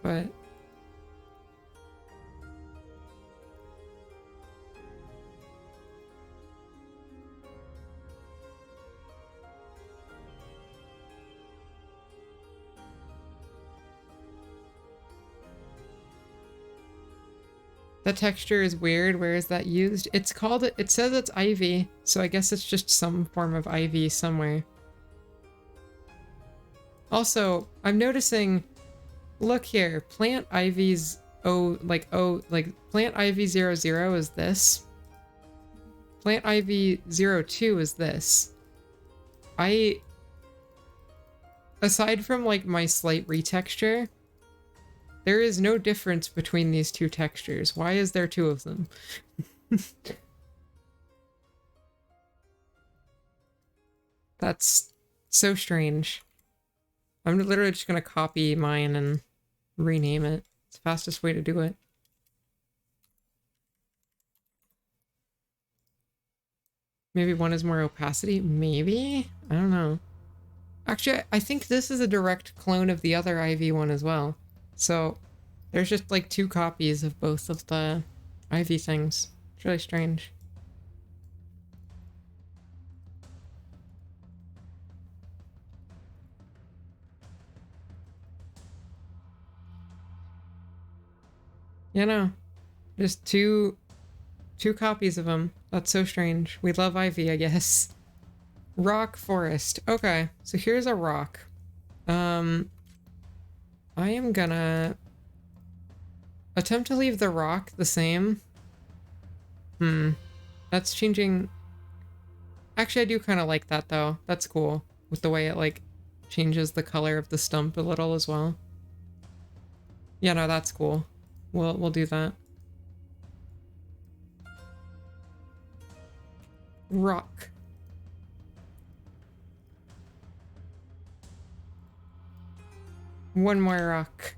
but... The texture is weird. Where is that used? It's called... It says it's ivy, so I guess it's just some form of ivy somewhere. Also, I'm noticing... Look here. Plant ivy's... Plant ivy 00 is this. Plant ivy 02 is this. Aside from, like, my slight retexture... There is no difference between these two textures. Why is there two of them? That's so strange. I'm literally just gonna copy mine and rename it. It's the fastest way to do it. Maybe one is more opacity? Maybe? I don't know. Actually, I think this is a direct clone of the other Ivy one as well. So, there's just like two copies of both of the Ivy things. It's really strange. You know, just two copies of them. That's so strange. We love Ivy, I guess. Rock forest. Okay, so here's a rock. I am gonna attempt to leave the rock the same. That's changing. Actually, I do kind of like that though. That's cool with the way it like changes the color of the stump a little as well. Yeah, no, that's cool. We'll do that. Rock. One more rock.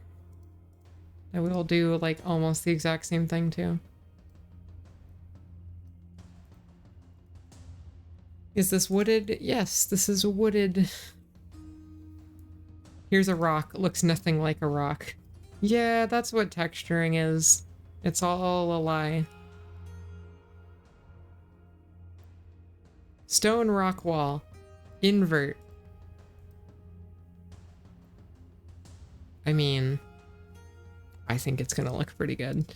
And we'll do like almost the exact same thing too. Is this wooded? Yes, this is wooded. Here's a rock. It looks nothing like a rock. Yeah, that's what texturing is. It's all a lie. Stone rock wall. Invert. I mean, I think it's gonna look pretty good.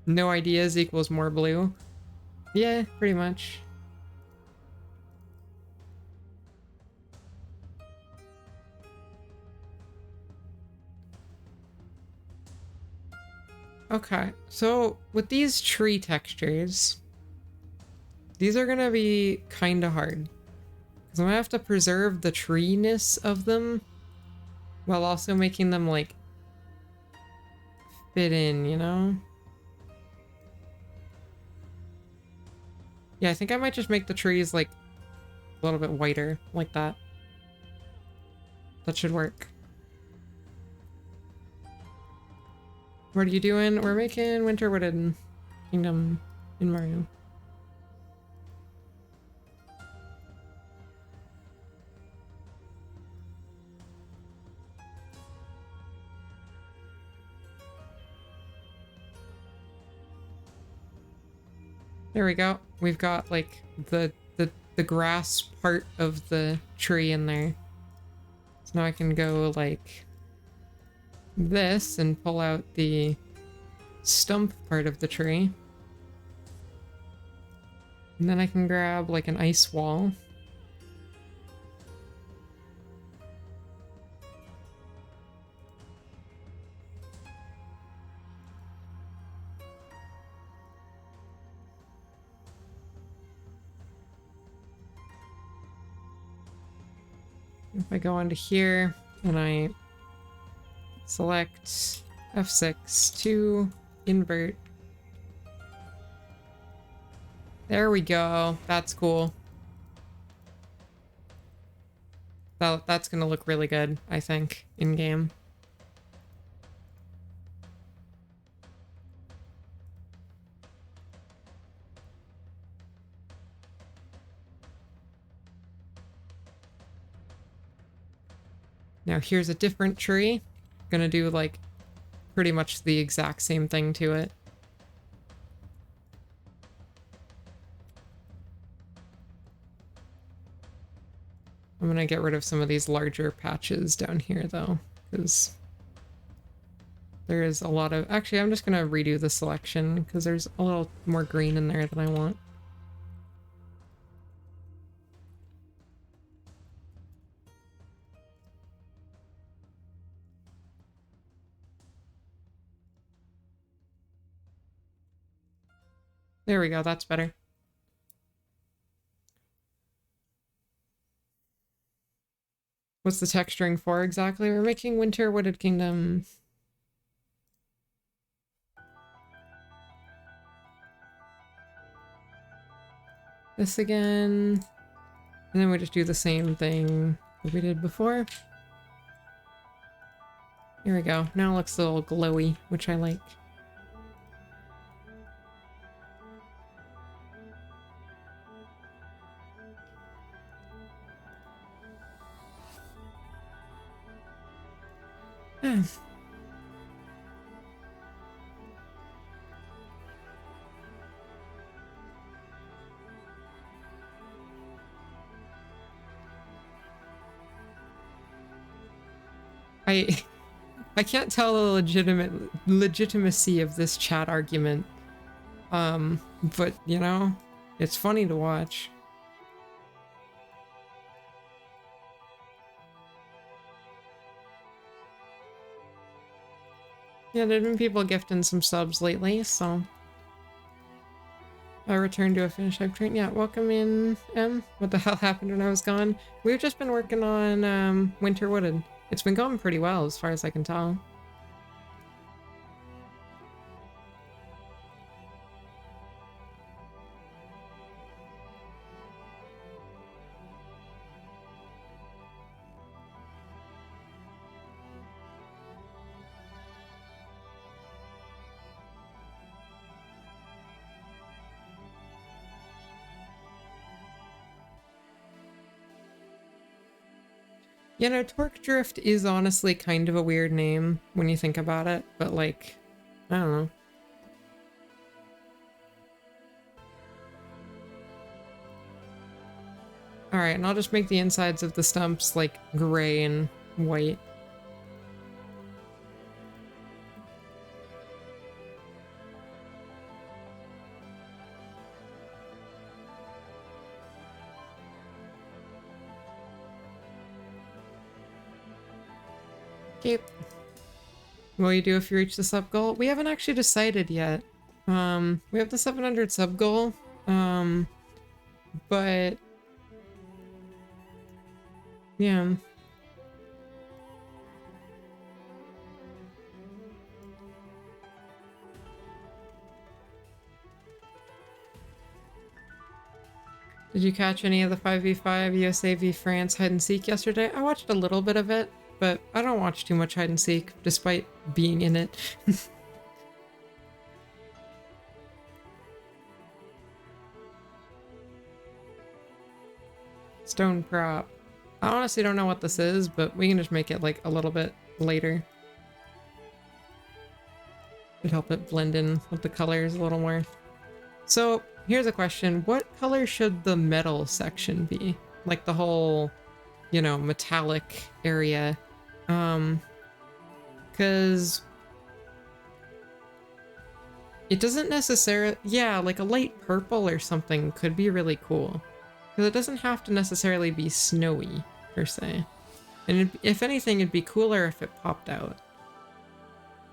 No ideas equals more blue. Yeah, pretty much. Okay, so with these tree textures, these are gonna be kind of hard. Because I'm gonna have to preserve the tree-ness of them while also making them, like, fit in, you know? Yeah, I think I might just make the trees, like, a little bit whiter, like that. That should work. What are you doing? We're making Winter Wooded Kingdom in Mario. There we go. We've got like the grass part of the tree in there. So now I can go like this and pull out the stump part of the tree. And then I can grab like an ice wall. If I go onto here and I select F6 to invert. There we go. That's cool. That's gonna look really good, I think, in game. Now here's a different tree. Gonna do like pretty much the exact same thing to it. I'm gonna get rid of some of these larger patches down here though, because there is a lot of... Actually, I'm just gonna redo the selection because there's a little more green in there than I want. There we go, that's better. What's the texturing for exactly? We're making Winter Wooded Kingdom. This again. And then we just do the same thing that we did before. Here we go. Now it looks a little glowy, which I like. I can't tell the legitimacy of this chat argument But, you know, it's funny to watch. Yeah, there've been people gifting some subs lately, so... I returned to a finish type train. Yeah, welcome in, M. What the hell happened when I was gone? We've just been working on, Winter Wooded. It's been going pretty well, as far as I can tell. You know, Torque Drift is honestly kind of a weird name when you think about it, but like, I don't know. Alright, and I'll just make the insides of the stumps like gray and white. Okay. What will you do if you reach the sub goal? We haven't actually decided yet. We have the 700 sub goal, but yeah. Did you catch any of the 5v5 USA v France hide and seek yesterday? I watched a little bit of it, but I don't watch too much hide and seek, despite being in it. Stone prop. I honestly don't know what this is, but we can just make it like a little bit later. It'd help it blend in with the colors a little more. So here's a question. What color should the metal section be? Like the whole, you know, metallic area. Because it doesn't necessarily, yeah, like a light purple or something could be really cool. Because it doesn't have to necessarily be snowy, per se. And if anything, it'd be cooler if it popped out.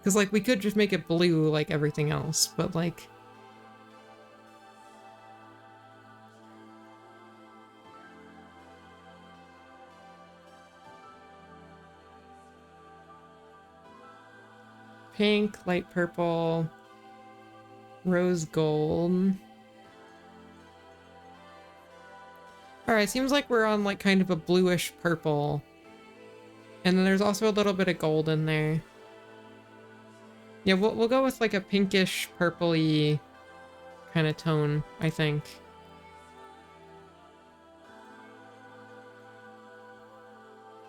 Because, like, we could just make it blue like everything else, but, like... Pink, light purple, rose gold... Alright, seems like we're on like kind of a bluish purple. And then there's also a little bit of gold in there. Yeah, we'll go with like a pinkish purpley kind of tone, I think.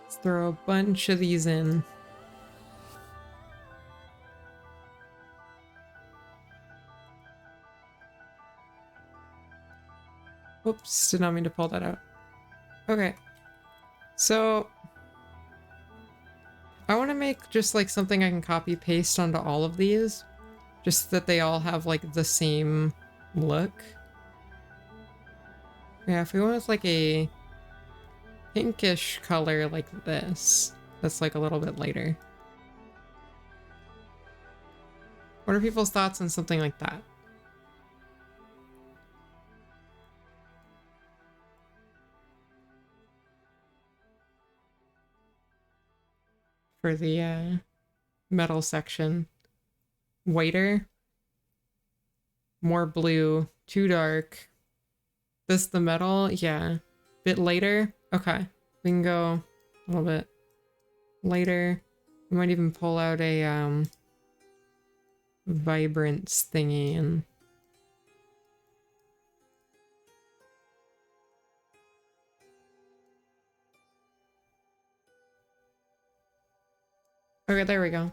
Let's throw a bunch of these in. Whoops, did not mean to pull that out. Okay. So I want to make just like something I can copy paste onto all of these. Just that they all have like the same look. Yeah, if we went with like a pinkish color like this, that's like a little bit lighter. What are people's thoughts on something like that? For the metal section. Whiter. More blue. Too dark. This the metal? Yeah. Bit lighter? Okay. We can go a little bit lighter. We might even pull out a vibrance thingy and... Okay, there we go.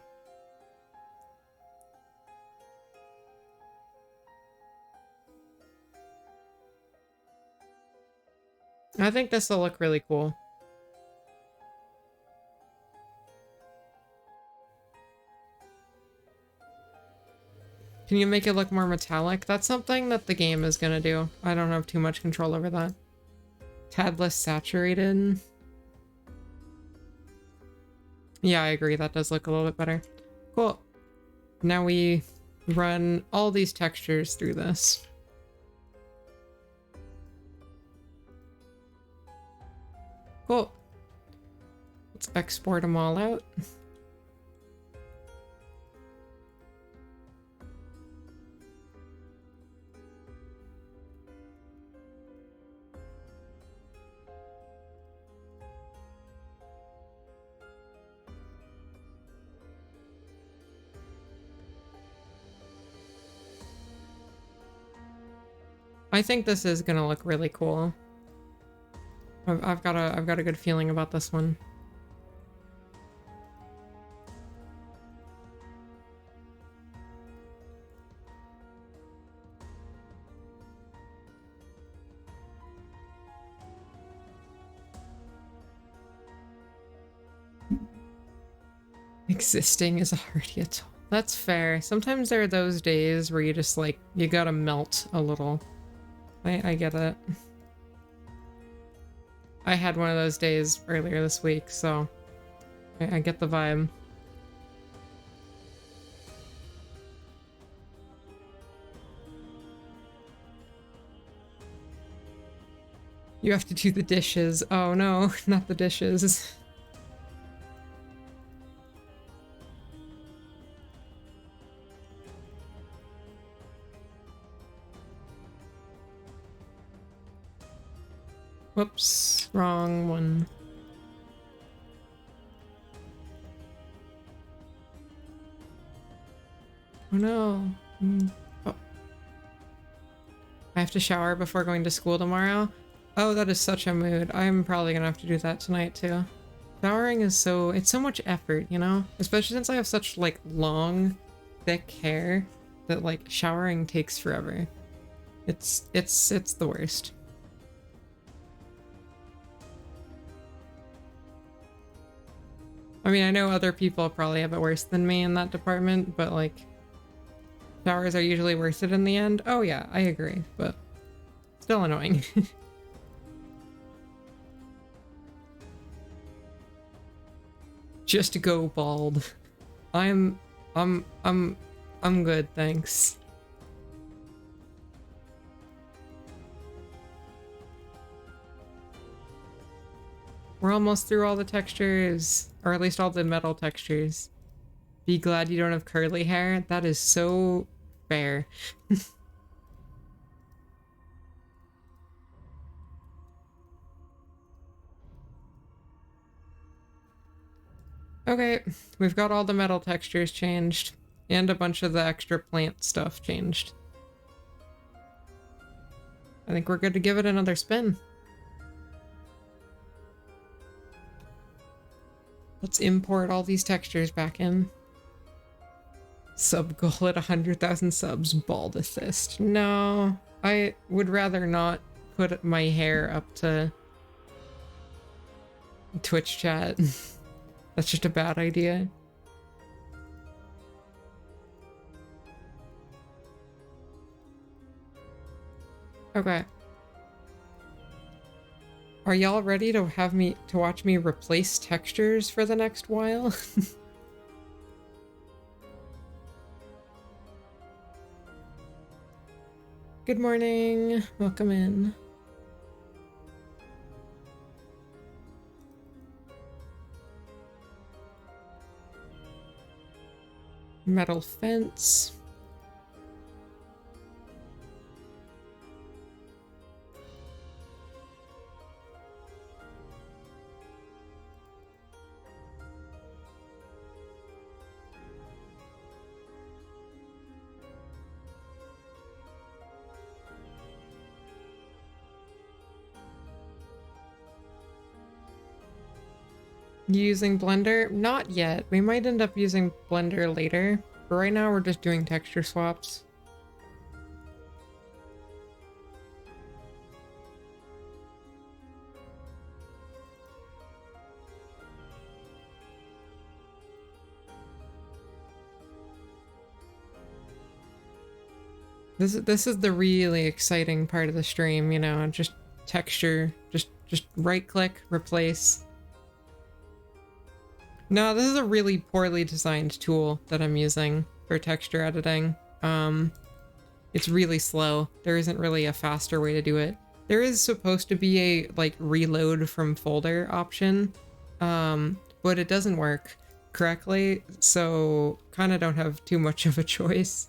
I think this will look really cool. Can you make it look more metallic? That's something that the game is gonna do. I don't have too much control over that. Tad less saturated. Yeah, I agree. That does look a little bit better. Cool. Now we run all these textures through this. Cool. Let's export them all out. I think this is gonna look really cool. I've got a good feeling about this one. Existing is already a toll. That's fair. Sometimes there are those days where you just like, you gotta melt a little. I get it. I had one of those days earlier this week, so I get the vibe. You have to do the dishes. Oh no, not the dishes. Whoops, wrong one. Oh no. Oh. I have to shower before going to school tomorrow. Oh, that is such a mood. I'm probably gonna have to do that tonight too. Showering is it's so much effort, you know? Especially since I have such like long, thick hair that like showering takes forever. It's the worst. I mean, I know other people probably have it worse than me in that department, but like, showers are usually worth it in the end. Oh yeah, I agree, but still annoying. Just to go bald. I'm good, thanks. We're almost through all the textures, or at least all the metal textures. Be glad you don't have curly hair. That is so fair. Okay, we've got all the metal textures changed, and a bunch of the extra plant stuff changed. I think we're good to give it another spin. Let's import all these textures back in. Sub goal at 100,000 subs, bald assist. No, I would rather not put my hair up to Twitch chat. That's just a bad idea. Okay. Are y'all ready to watch me replace textures for the next while? Good morning. Welcome in. Metal fence. You using Blender? Not yet. We might end up using Blender later, but right now we're just doing texture swaps. This is the really exciting part of the stream, you know, just texture, just right click, replace. No, this is a really poorly designed tool that I'm using for texture editing. It's really slow. There isn't really a faster way to do it. There is supposed to be a like reload from folder option, but it doesn't work correctly, so kind of don't have too much of a choice.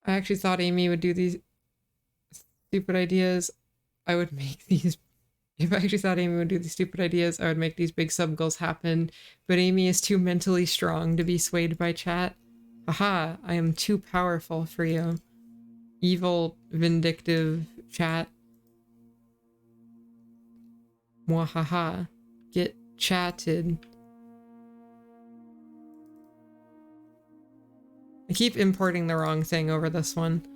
I actually thought Amy would do these stupid ideas. I would make these. If I actually thought Amy would do these stupid ideas, I would make these big sub goals happen. But Amy is too mentally strong to be swayed by chat. Haha, I am too powerful for you. Evil, vindictive chat. Mwahaha. Get chatted. I keep importing the wrong thing over this one.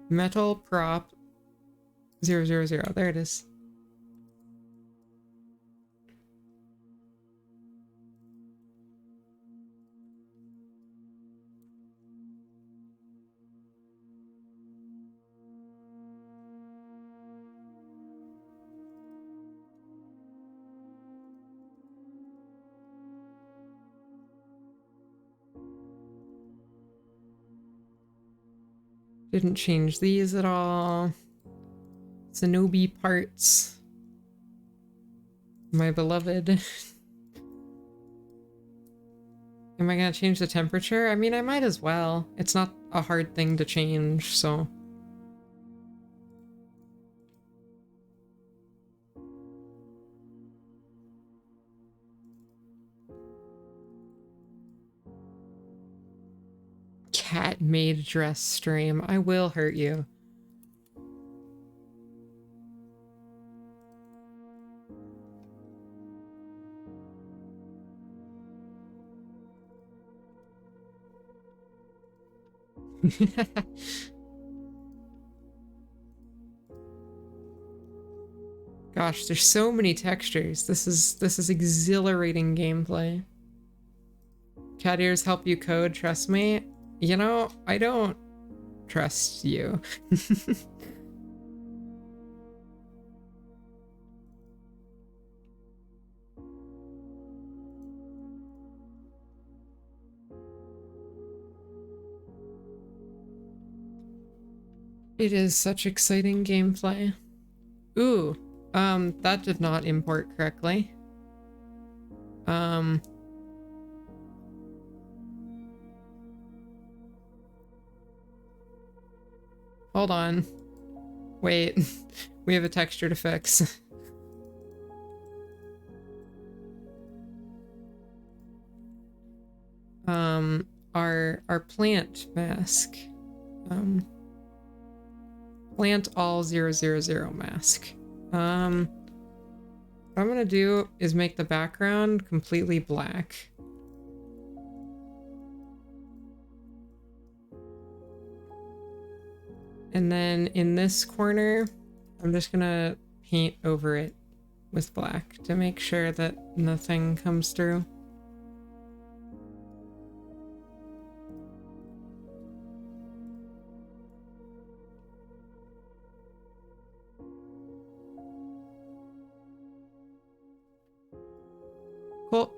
Metal prop 000. There it is. Didn't change these at all. Shinobi parts. My beloved. Am I gonna change the temperature? I mean, I might as well. It's not a hard thing to change, so. Cat maid dress stream. I will hurt you. Gosh, there's so many textures. This is exhilarating gameplay. Cat ears help you code, trust me. You know, I don't trust you. It is such exciting gameplay. Ooh, that did not import correctly. Hold on. Wait, we have a texture to fix. Our plant mask. Plant all 000 mask. What I'm gonna do is make the background completely black. And then in this corner, I'm just gonna paint over it with black to make sure that nothing comes through. Cool.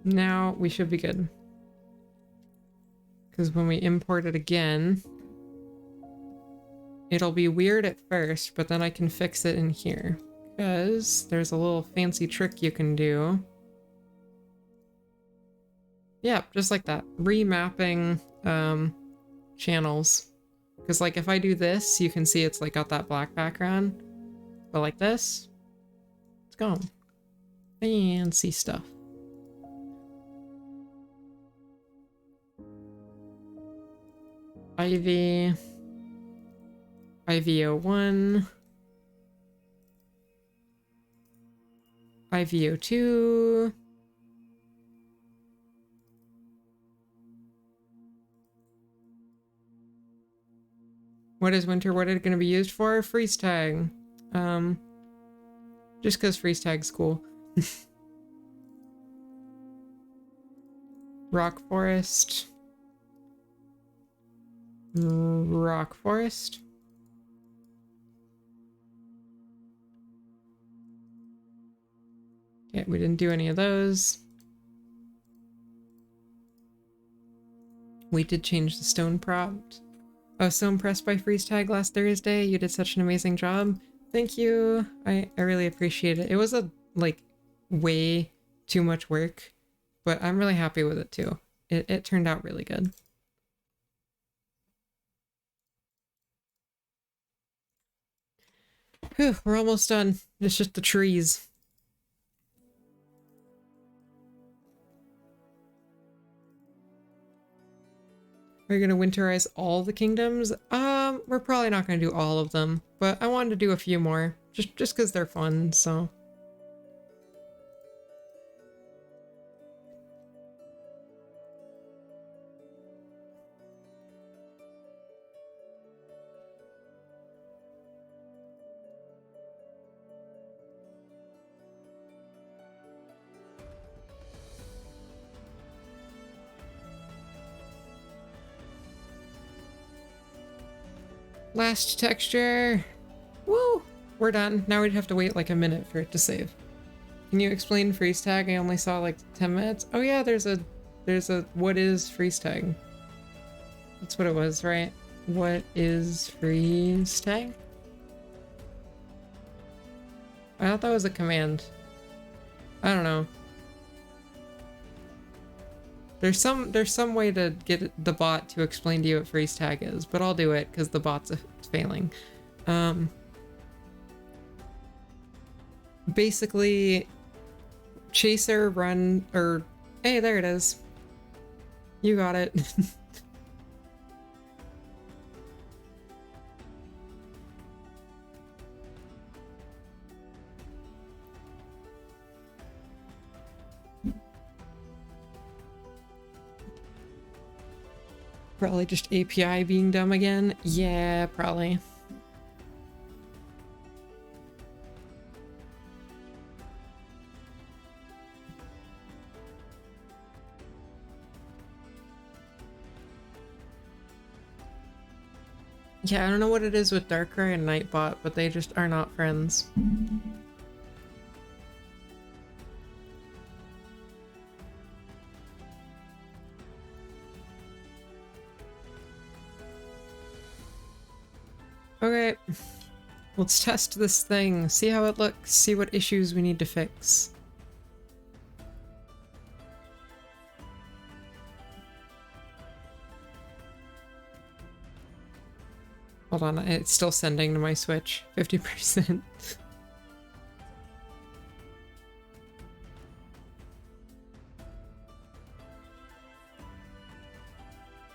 Now we should be good. Because when we import it again, it'll be weird at first, but then I can fix it in here. Because there's a little fancy trick you can do. Yeah, just like that. Remapping channels. Because like if I do this, you can see it's like got that black background. But like this, it's gone. Fancy stuff. Ivy. IVO1. IVO2. What is winter? What is it going to be used for? Freeze tag. Just because freeze tag's cool. Rock forest. Rock forest. Okay, we didn't do any of those. We did change the stone prompt. Oh, so impressed by freeze tag last Thursday. You did such an amazing job. Thank you. I really appreciate it. It was a, like, way too much work, but I'm really happy with it too. It turned out really good. Whew, we're almost done. It's just the trees. Are you gonna winterize all the kingdoms? We're probably not gonna do all of them, but I wanted to do a few more, just because they're fun, so. Last texture. Woo! We're done. Now we'd have to wait like a minute for it to save. Can you explain freeze tag? I only saw like 10 minutes. Oh yeah, there's a what is freeze tag? That's what it was, right? What is freeze tag? I thought that was a command. I don't know. There's some way to get the bot to explain to you what freeze tag is, but I'll do it because the bot's failing. Basically, chaser, run, or hey, there it is. You got it. Probably just API being dumb again. Yeah, probably. Yeah, I don't know what it is with Darkrai and Nightbot, but they just are not friends. Okay, let's test this thing, see how it looks, see what issues we need to fix. Hold on, it's still sending to my Switch, 50%.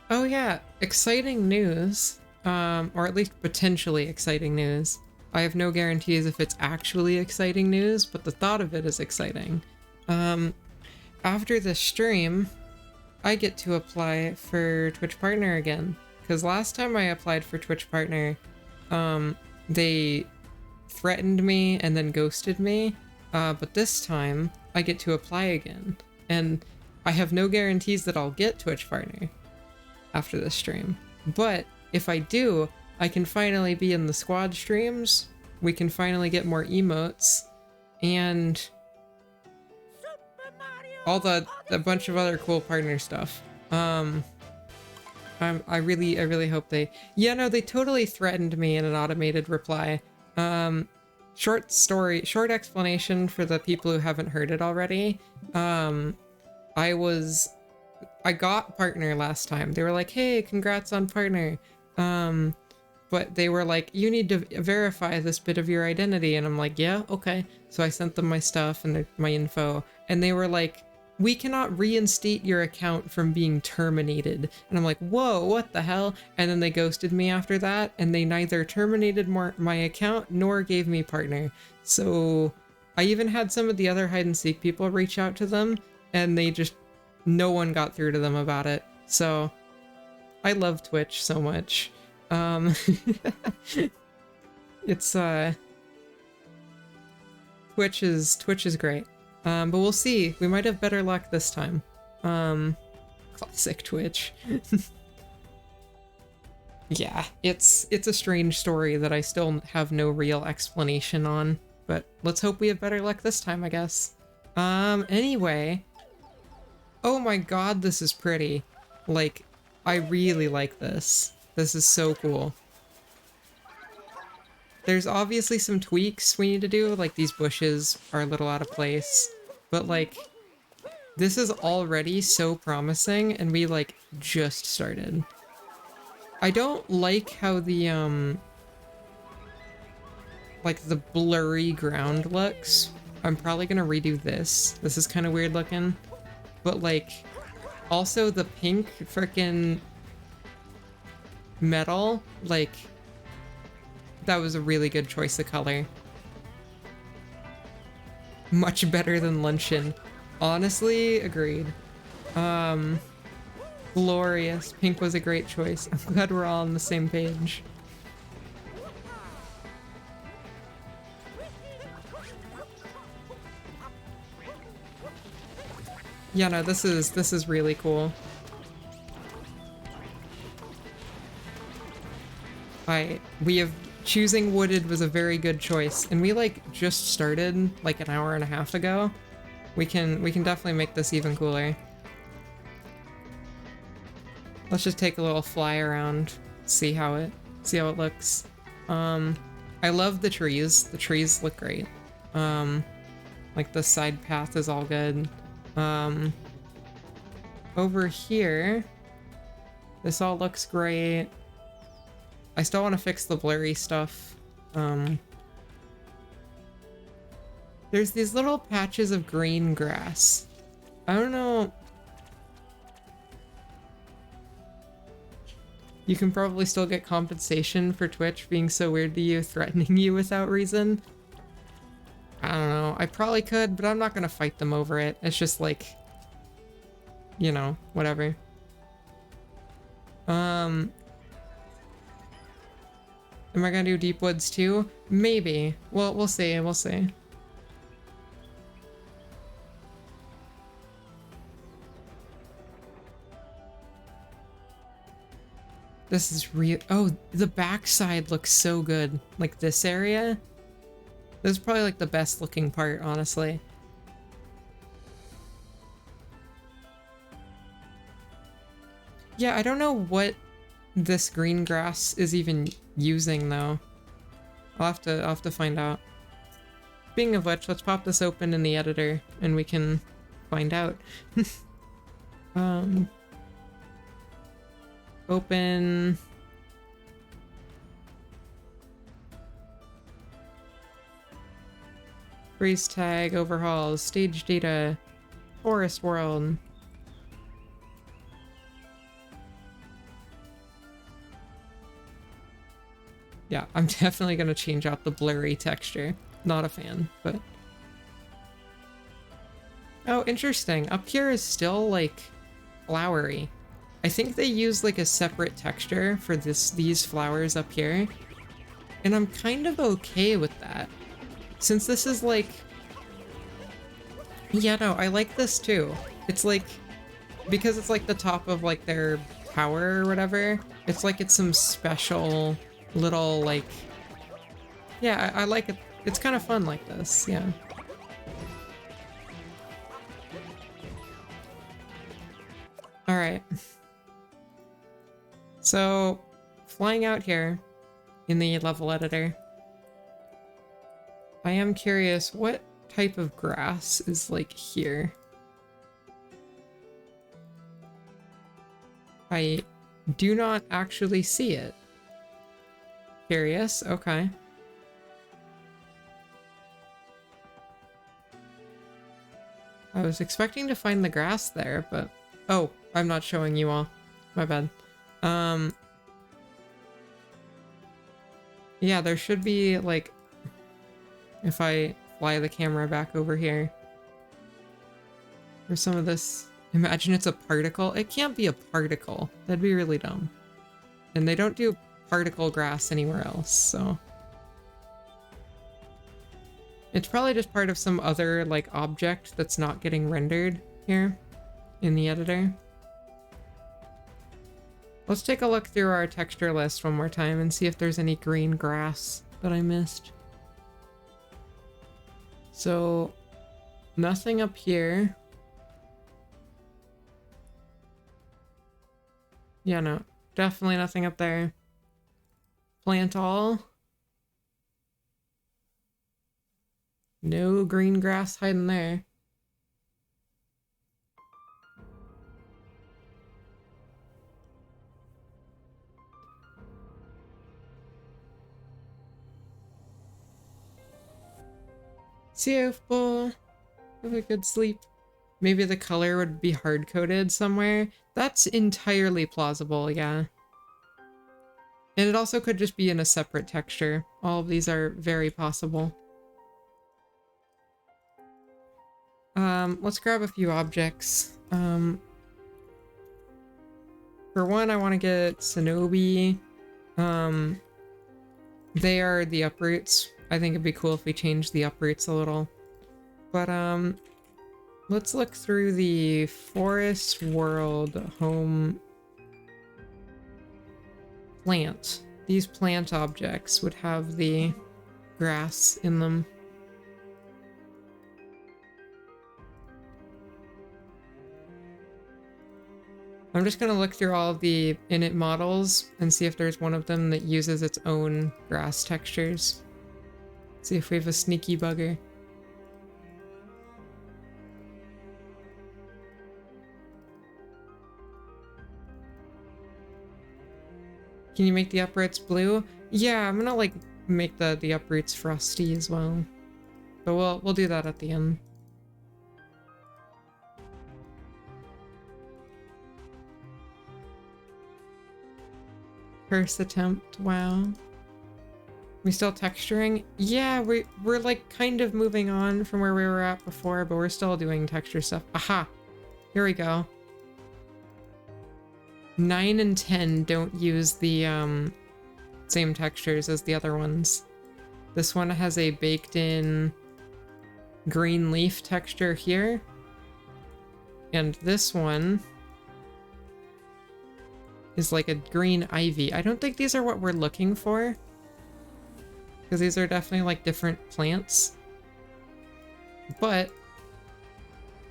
Oh yeah, exciting news. Or at least potentially exciting news. I have no guarantees if it's actually exciting news, but the thought of it is exciting. After this stream, I get to apply for Twitch Partner again. Because last time I applied for Twitch Partner, they threatened me and then ghosted me. But this time, I get to apply again. And I have no guarantees that I'll get Twitch Partner after this stream. But if I do, I can finally be in the squad streams, we can finally get more emotes, and all a bunch of other cool partner stuff. I really hope they... Yeah, no, they totally threatened me in an automated reply. Short explanation for the people who haven't heard it already. I got partner last time. They were like, hey, congrats on partner. But they were like, you need to verify this bit of your identity. And I'm like, yeah, okay. So I sent them my stuff and my info. And they were like, we cannot reinstate your account from being terminated. And I'm like, whoa, what the hell? And then they ghosted me after that. And they neither terminated my account nor gave me partner. So I even had some of the other hide and seek people reach out to them. And they just, no one got through to them about it. So I love Twitch so much. Um, it's, Twitch is great. But we'll see. We might have better luck this time. Classic Twitch. Yeah, it's a strange story that I still have no real explanation on, but let's hope we have better luck this time, I guess. Anyway. Oh my god, this is pretty. Like, I really like this. This is so cool. There's obviously some tweaks we need to do, like these bushes are a little out of place, but like, this is already so promising, and we like just started. I don't like how the, like the blurry ground looks. I'm probably gonna redo this. This is kind of weird looking. But like, also the pink frickin' metal, like, that was a really good choice of color. Much better than Luncheon. Honestly, agreed. Glorious. Pink was a great choice. I'm glad we're all on the same page. Yeah, no, this is really cool. Choosing wooded was a very good choice, and we like just started like an hour and a half ago. We can definitely make this even cooler. Let's just take a little fly around, see how it looks. I love the trees. The trees look great. Like the side path is all good. Over here, this all looks great. I still want to fix the blurry stuff. There's these little patches of green grass. I don't know. You can probably still get compensation for Twitch being so weird to you, threatening you without reason. I don't know. I probably could, but I'm not gonna fight them over it. It's just like, you know, whatever. Am I gonna do Deep Woods too? Maybe. Well, we'll see. We'll see. This is real. Oh, the backside looks so good. Like this area. This is probably like the best looking part, honestly. Yeah, I don't know what this green grass is even using though. I'll have to find out. Speaking of which, let's pop this open in the editor and we can find out. Open. Freeze tag, overhauls, stage data, forest world. Yeah, I'm definitely gonna change out the blurry texture. Not a fan, but... Oh, interesting. Up here is still, like, flowery. I think they use, like, a separate texture for these flowers up here. And I'm kind of okay with that. Since this is, like... Yeah, no, I like this, too. It's, like... Because it's, like, the top of, like, their tower or whatever, it's like it's some special... little, like... Yeah, I like it. It's kind of fun like this, yeah. Alright. So, flying out here in the level editor, I am curious what type of grass is, like, here. I do not actually see it. Curious, okay. I was expecting to find the grass there, but... Oh, I'm not showing you all. My bad. Yeah, there should be, like... If I fly the camera back over here. Or some of this... Imagine it's a particle. It can't be a particle. That'd be really dumb. And they don't do particle grass anywhere else, so. It's probably just part of some other, like, object that's not getting rendered here in the editor. Let's take a look through our texture list one more time and see if there's any green grass that I missed. So, nothing up here. Yeah, no, definitely nothing up there. Plant all. No green grass hiding there. See you, Bull. Have a good sleep. Maybe the color would be hard-coded somewhere. That's entirely plausible, yeah. And it also could just be in a separate texture. All of these are very possible. Let's grab a few objects. For one, I want to get Cenobi. They are the uproots. I think it'd be cool if we changed the uproots a little. But, let's look through the forest world home plant. These plant objects would have the grass in them. I'm just gonna look through all of the init models and see if there's one of them that uses its own grass textures. See if we have a sneaky bugger. Can you make the uproots blue? Yeah, I'm gonna like make the uproots frosty as well. But we'll do that at the end. First attempt, wow. We still texturing? Yeah, we're like kind of moving on from where we were at before, but we're still doing texture stuff. Aha! Here we go. 9 and 10 don't use the same textures as the other ones. This one has a baked-in green leaf texture here. And this one is like a green ivy. I don't think these are what we're looking for, because these are definitely like different plants. But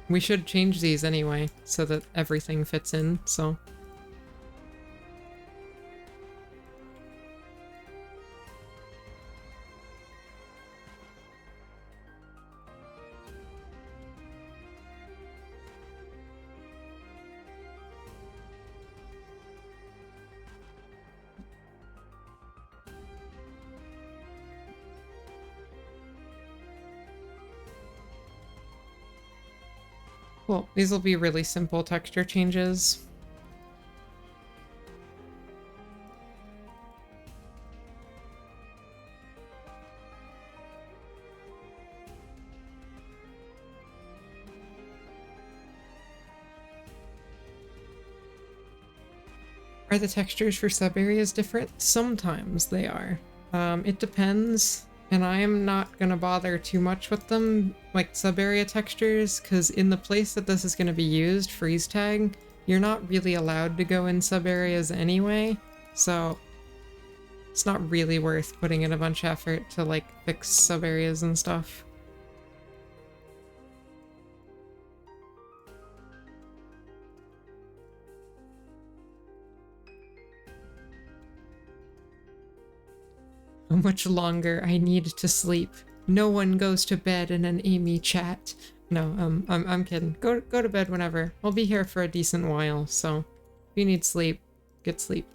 we should change these anyway so that everything fits in, so. Cool. These will be really simple texture changes. Are the textures for sub-areas different? Sometimes they are. It depends. And I am not gonna bother too much with them, like sub-area textures, because in the place that this is gonna be used, freeze tag, you're not really allowed to go in sub-areas anyway, so it's not really worth putting in a bunch of effort to like fix sub-areas and stuff. How much longer I need to sleep. No one goes to bed in an Amy chat. No, I'm kidding. Go to bed whenever. I'll be here for a decent while, so if you need sleep, get sleep.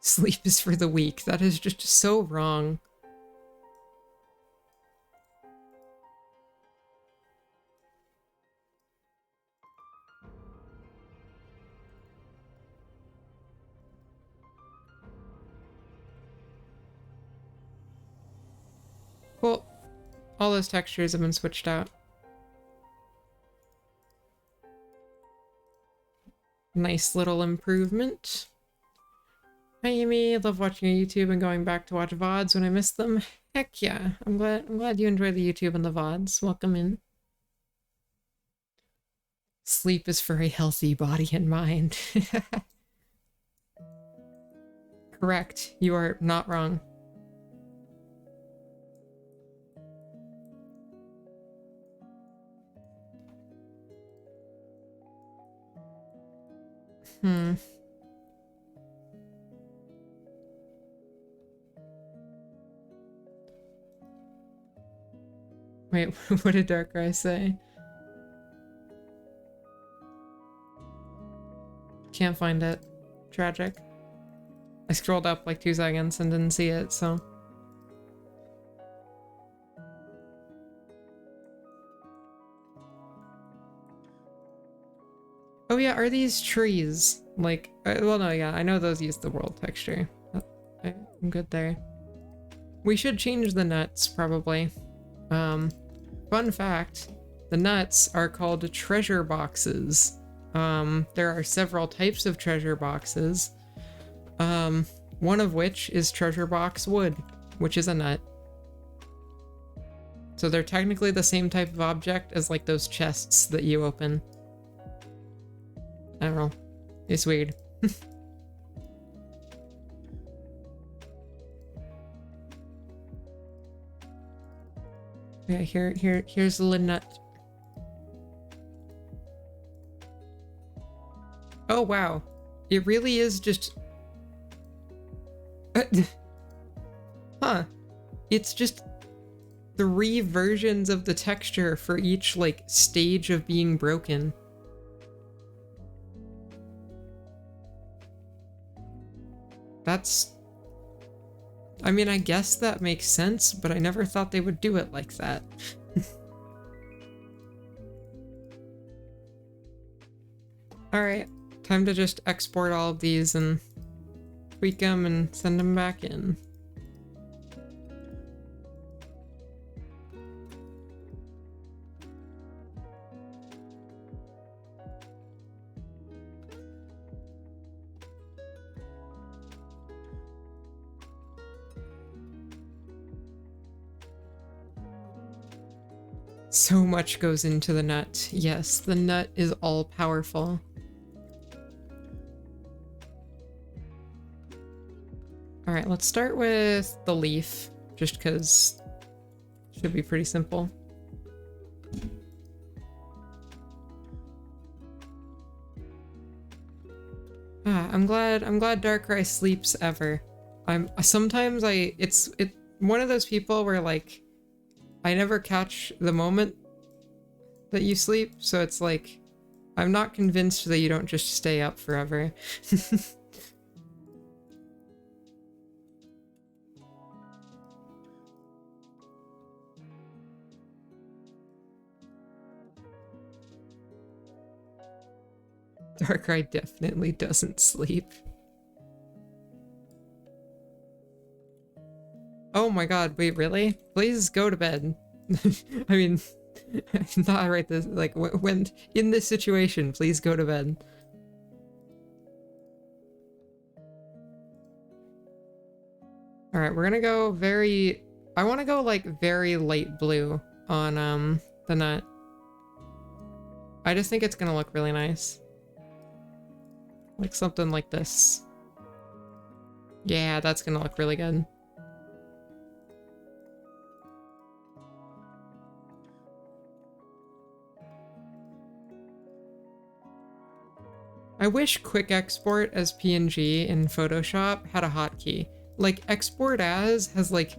Sleep is for the weak. That is just so wrong. Cool. All those textures have been switched out. Nice little improvement. Hi Amy, love watching your YouTube and going back to watch VODs when I miss them. Heck yeah, I'm glad you enjoy the YouTube and the VODs. Welcome in. Sleep is for a healthy body and mind. Correct, you are not wrong. Wait, what did Darkrai say? Can't find it. Tragic. I scrolled up like 2 seconds and didn't see it, so... Oh yeah, are these trees? Like, well no, yeah, I know those use the world texture. I'm good there. We should change the nuts, probably. Fun fact, the nuts are called treasure boxes. There are several types of treasure boxes. One of which is treasure box wood, which is a nut. So they're technically the same type of object as like those chests that you open. I don't know. It's weird. Yeah, here's the nut. Oh wow. It really is just... Huh. It's just 3 versions of the texture for each, like, stage of being broken. That's... I mean, I guess that makes sense, but I never thought they would do it like that. Alright, time to just export all of these and tweak them and send them back in. So much goes into the nut. Yes, the nut is all powerful. All right, let's start with the leaf, just because it should be pretty simple. I'm glad Darkrai sleeps ever. Sometimes it's one of those people where like I never catch the moment that you sleep, so it's like I'm not convinced that you don't just stay up forever. Darkrai definitely doesn't sleep. Oh my god, wait, really? Please go to bed. I mean, not right this, like, when in this situation, please go to bed. Alright, we're gonna go I want to go, like, very light blue on, the nut. I just think it's gonna look really nice. Like something like this. Yeah, that's gonna look really good. I wish quick export as PNG in Photoshop had a hotkey. Like export as has like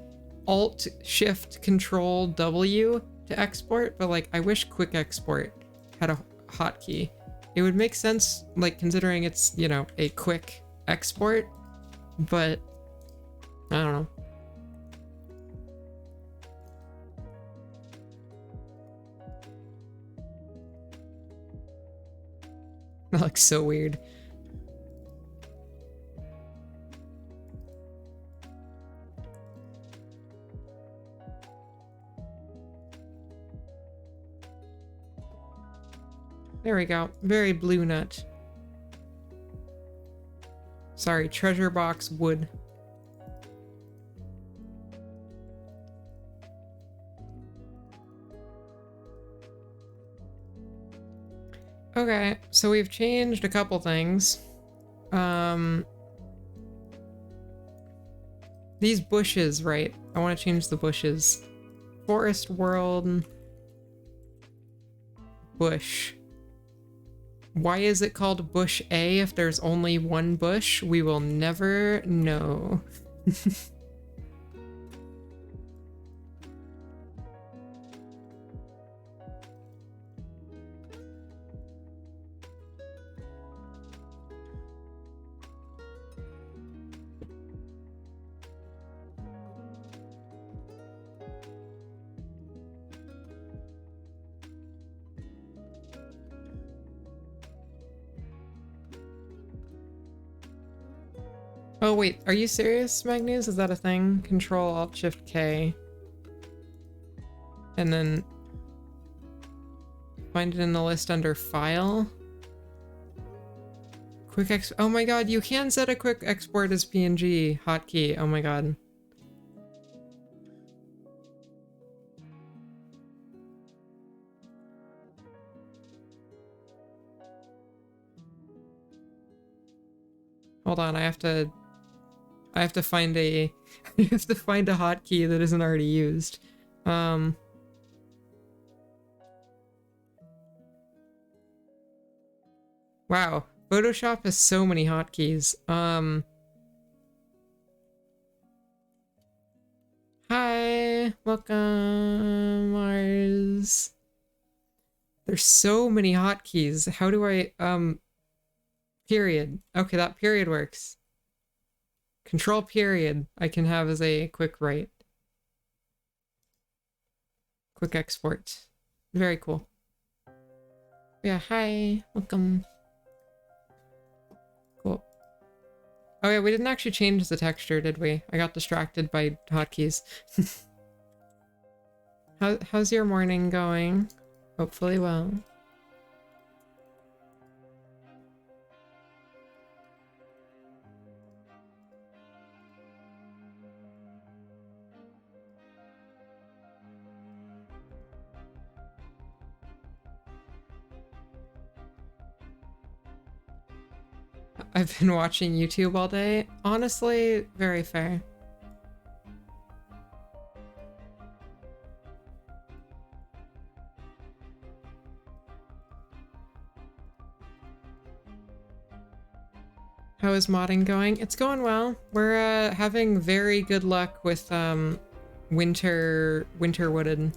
Alt Shift Control W to export, but like I wish quick export had a hotkey. It would make sense, like considering it's, you know, a quick export, but I don't know. That looks so weird. There we go. Very blue nut. Sorry, treasure box wood. Okay, so we've changed a couple things. These bushes, right? I want to change the bushes. Forest world. Bush. Why is it called bush A if there's only one bush? We will never know. Oh wait, are you serious, Magnus? Is that a thing? Control Alt Shift K. And then find it in the list under File. Quick ex- oh my god, you can set a quick export as PNG hotkey. Oh my god. Hold on, I have to find a I have to find a hotkey that isn't already used. Wow, Photoshop has so many hotkeys. Hi, welcome, Mars. There's so many hotkeys. How do I, period. Okay, that period works. Control period I can have as a quick write. Quick export. Very cool. Yeah, hi, welcome. Cool. Oh yeah, we didn't actually change the texture, did we? I got distracted by hotkeys. How's your morning going? Hopefully well. I've been watching YouTube all day. Honestly, very fair. How is modding going? It's going well. We're having very good luck with winter wooded.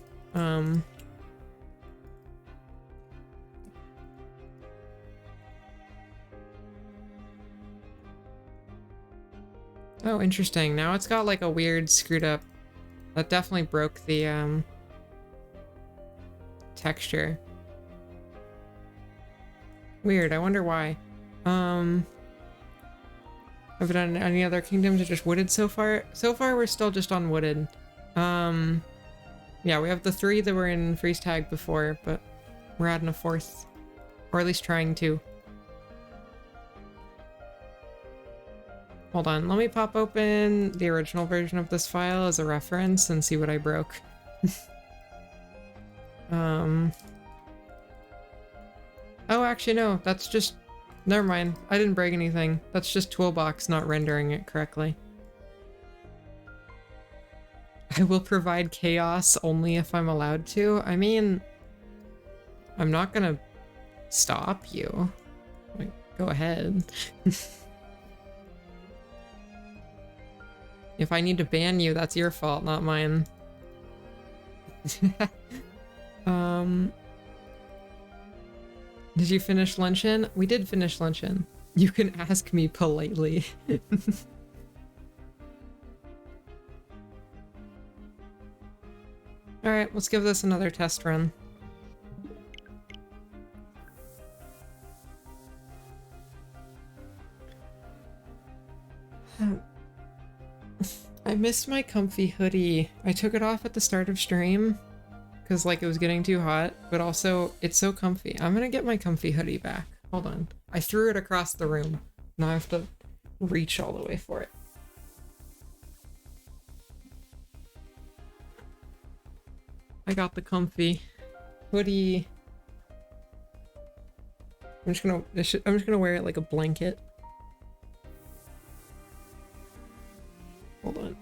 Oh, interesting. Now it's got like a weird screwed up. That definitely broke the texture. Weird. I wonder why. Have we done any other kingdoms or just wooded so far? So far we're still just on wooded. Yeah, we have the 3 that were in freeze tag before, but we're adding a 4th. Or at least trying to. Hold on, let me pop open the original version of this file as a reference and see what I broke. Oh, actually no, that's just... Never mind, I didn't break anything. That's just Toolbox not rendering it correctly. I will provide chaos only if I'm allowed to. I mean, I'm not gonna stop you. Like, go ahead. If I need to ban you, that's your fault, not mine. Did you finish luncheon? We did finish luncheon. You can ask me politely. Alright, let's give this another test run. I missed my comfy hoodie. I took it off at the start of stream because like it was getting too hot, but also it's so comfy. I'm gonna get my comfy hoodie back. Hold on. I threw it across the room. Now reach all the way for it. I got the comfy hoodie. I'm just gonna wear it like a blanket. Hold on.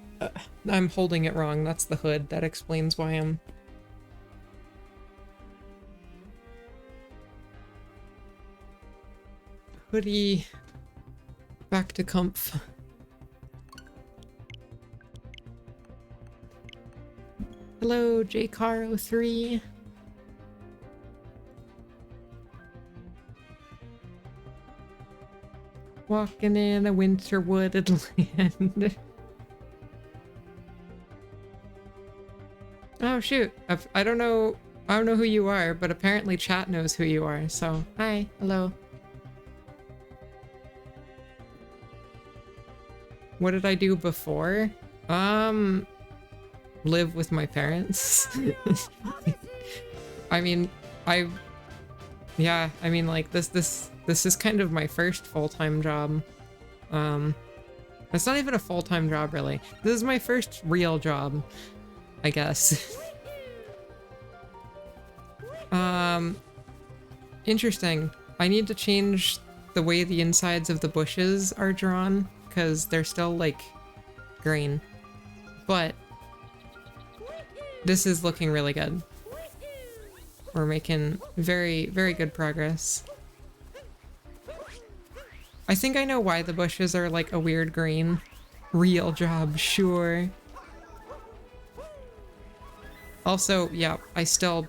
I'm holding it wrong. That's the hood. That explains why I'm... Hoodie. Back to comf. Hello, JCar03. Walking in a winter wooded land. Oh shoot, I don't know who you are, but apparently chat knows who you are, so hi, hello. What did I do before? Live with my parents. I mean, yeah, I mean, like, this is kind of my first full-time job. It's not even a full-time job, really. This is my first real job, I guess. Interesting. I need to change the way the insides of the bushes are drawn, because they're still, like, green. But this is looking really good. We're making very, very good progress. I think I know why the bushes are like a weird green. Real job, sure. Also, yeah, I still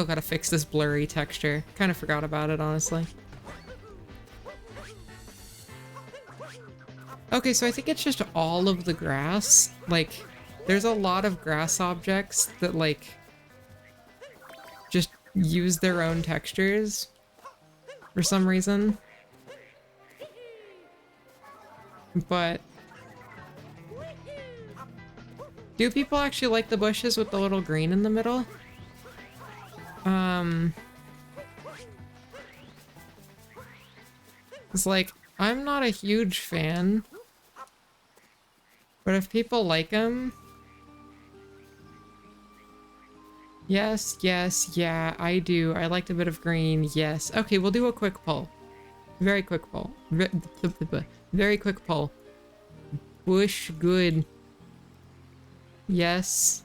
gotta fix this blurry texture. Kind of forgot about it, honestly. Okay, so I think it's just all of the grass. Like, there's a lot of grass objects that, like, just use their own textures for some reason. But do people actually like the bushes with the little green in the middle? It's like, I'm not a huge fan, but if people like them... Yes, yes, yeah, I do. I liked a bit of green, yes. Okay, we'll do a quick poll. Very quick poll. Very quick poll. Bush good. Yes.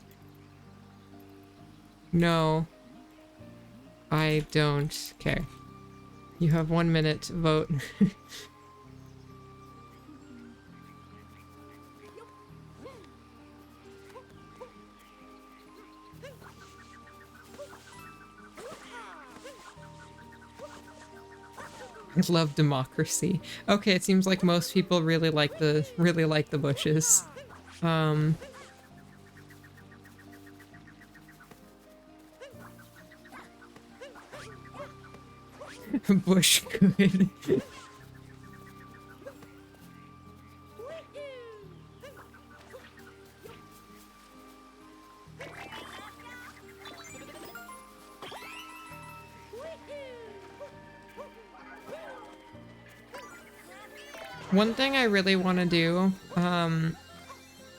No. I don't care. You have 1 minute to vote. I love democracy. Okay, it seems like most people really like the bushes. Bush good. One thing I really want to do,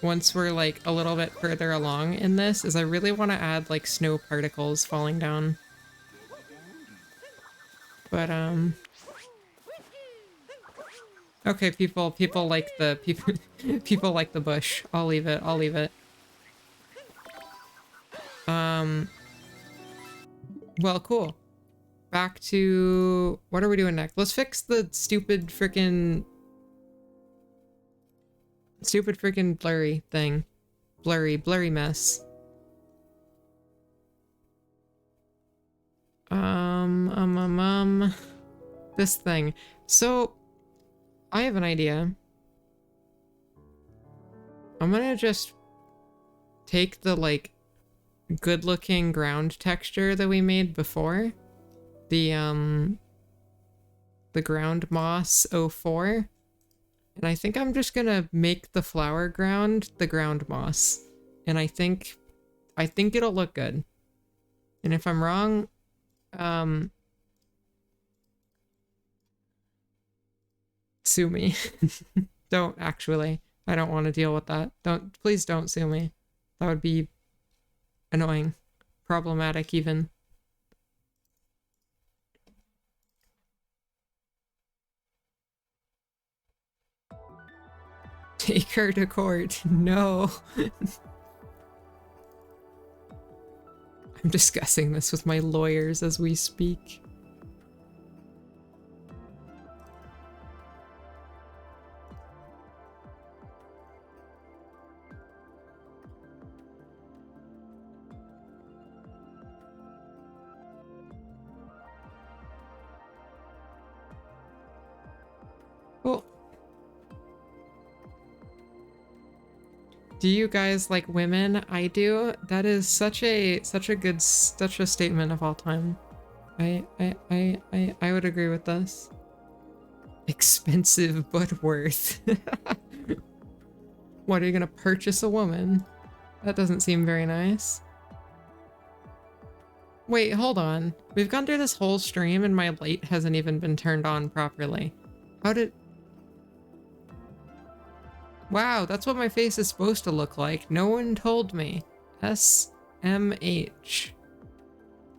once we're like a little bit further along in this, is I really want to add like snow particles falling down. But okay, people like the people like the bush. I'll leave it. I'll leave it. Well, cool. Back to what are we doing next? Let's fix the stupid freaking blurry thing. Blurry mess. This thing. So, I have an idea. I'm gonna just take the, like, good-looking ground texture that we made before. The ground moss 04. And I think I'm just gonna make the flower ground the ground moss. And I think it'll look good. And if I'm wrong, Um, sue me. Don't actually. I don't want to deal with that. Please don't sue me. That would be annoying. Problematic even. Take her to court. No. I'm discussing this with my lawyers as we speak. Well, do you guys like women? I do. That is such a statement of all time. I would agree with this. Expensive but worth. What, are you gonna purchase a woman? That doesn't seem very nice. Wait, hold on. We've gone through this whole stream and my light hasn't even been turned on properly. How did... Wow, that's what my face is supposed to look like. No one told me. SMH.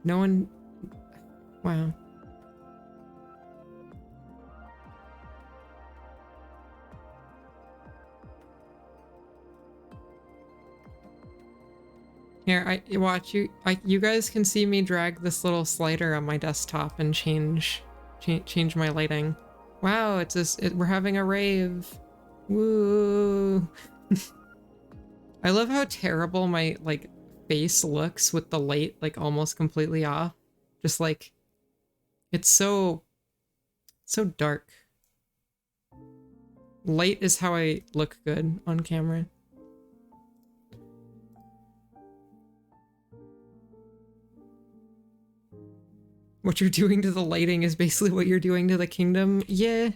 No one... Wow. Here, watch you. You guys can see me drag this little slider on my desktop and change my lighting. Wow, it's just we're having a rave. Woo! I love how terrible my like face looks with the light like almost completely off. Just like it's so dark. Light is how I look good on camera. What you're doing to the lighting is basically what you're doing to the kingdom. Yeah.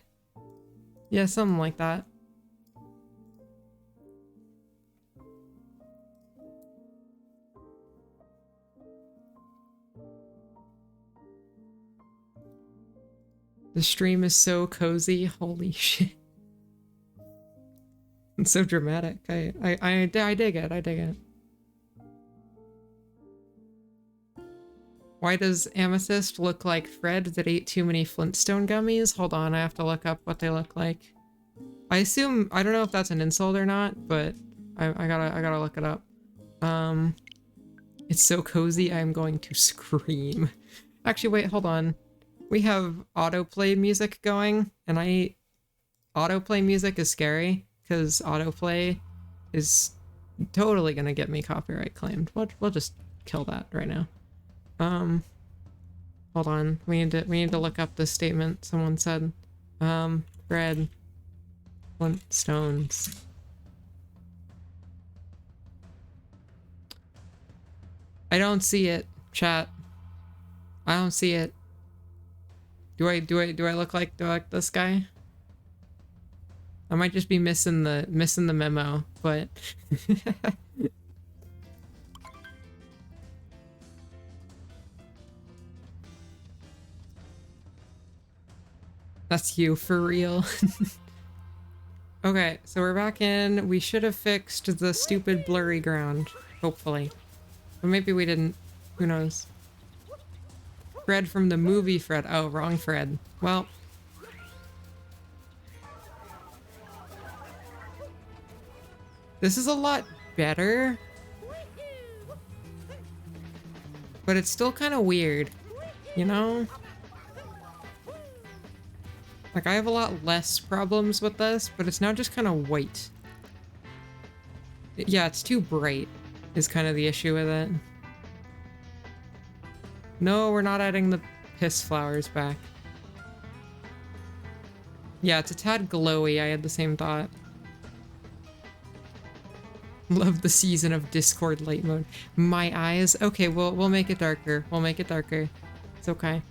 Yeah, something like that. The stream is so cozy. Holy shit. It's so dramatic. I dig it. I dig it. Why does Amethyst look like Fred that ate too many Flintstone gummies? Hold on, I have to look up what they look like. I assume, I don't know if that's an insult or not, but I gotta look it up. It's so cozy, I'm going to scream. Actually, wait, hold on. We have autoplay music going, and autoplay music is scary, because autoplay is totally gonna get me copyright claimed. We'll just kill that right now. Hold on. We need to look up this statement someone said. Fred Flintstones. I don't see it, chat. I don't see it. Do I look like this guy? I might just be missing the memo, but that's you for real. Okay, so we're back in. We should have fixed the stupid blurry ground, hopefully. But maybe we didn't. Who knows? Fred from the movie Fred. Oh, wrong Fred. Well. This is a lot better. But it's still kind of weird, you know? Like, I have a lot less problems with this, but it's now just kind of white. Yeah, it's too bright, is kind of the issue with it. No, we're not adding the piss flowers back. Yeah, it's a tad glowy, I had the same thought. Love the season of Discord light mode. My eyes? Okay, we'll make it darker. We'll make it darker. It's okay.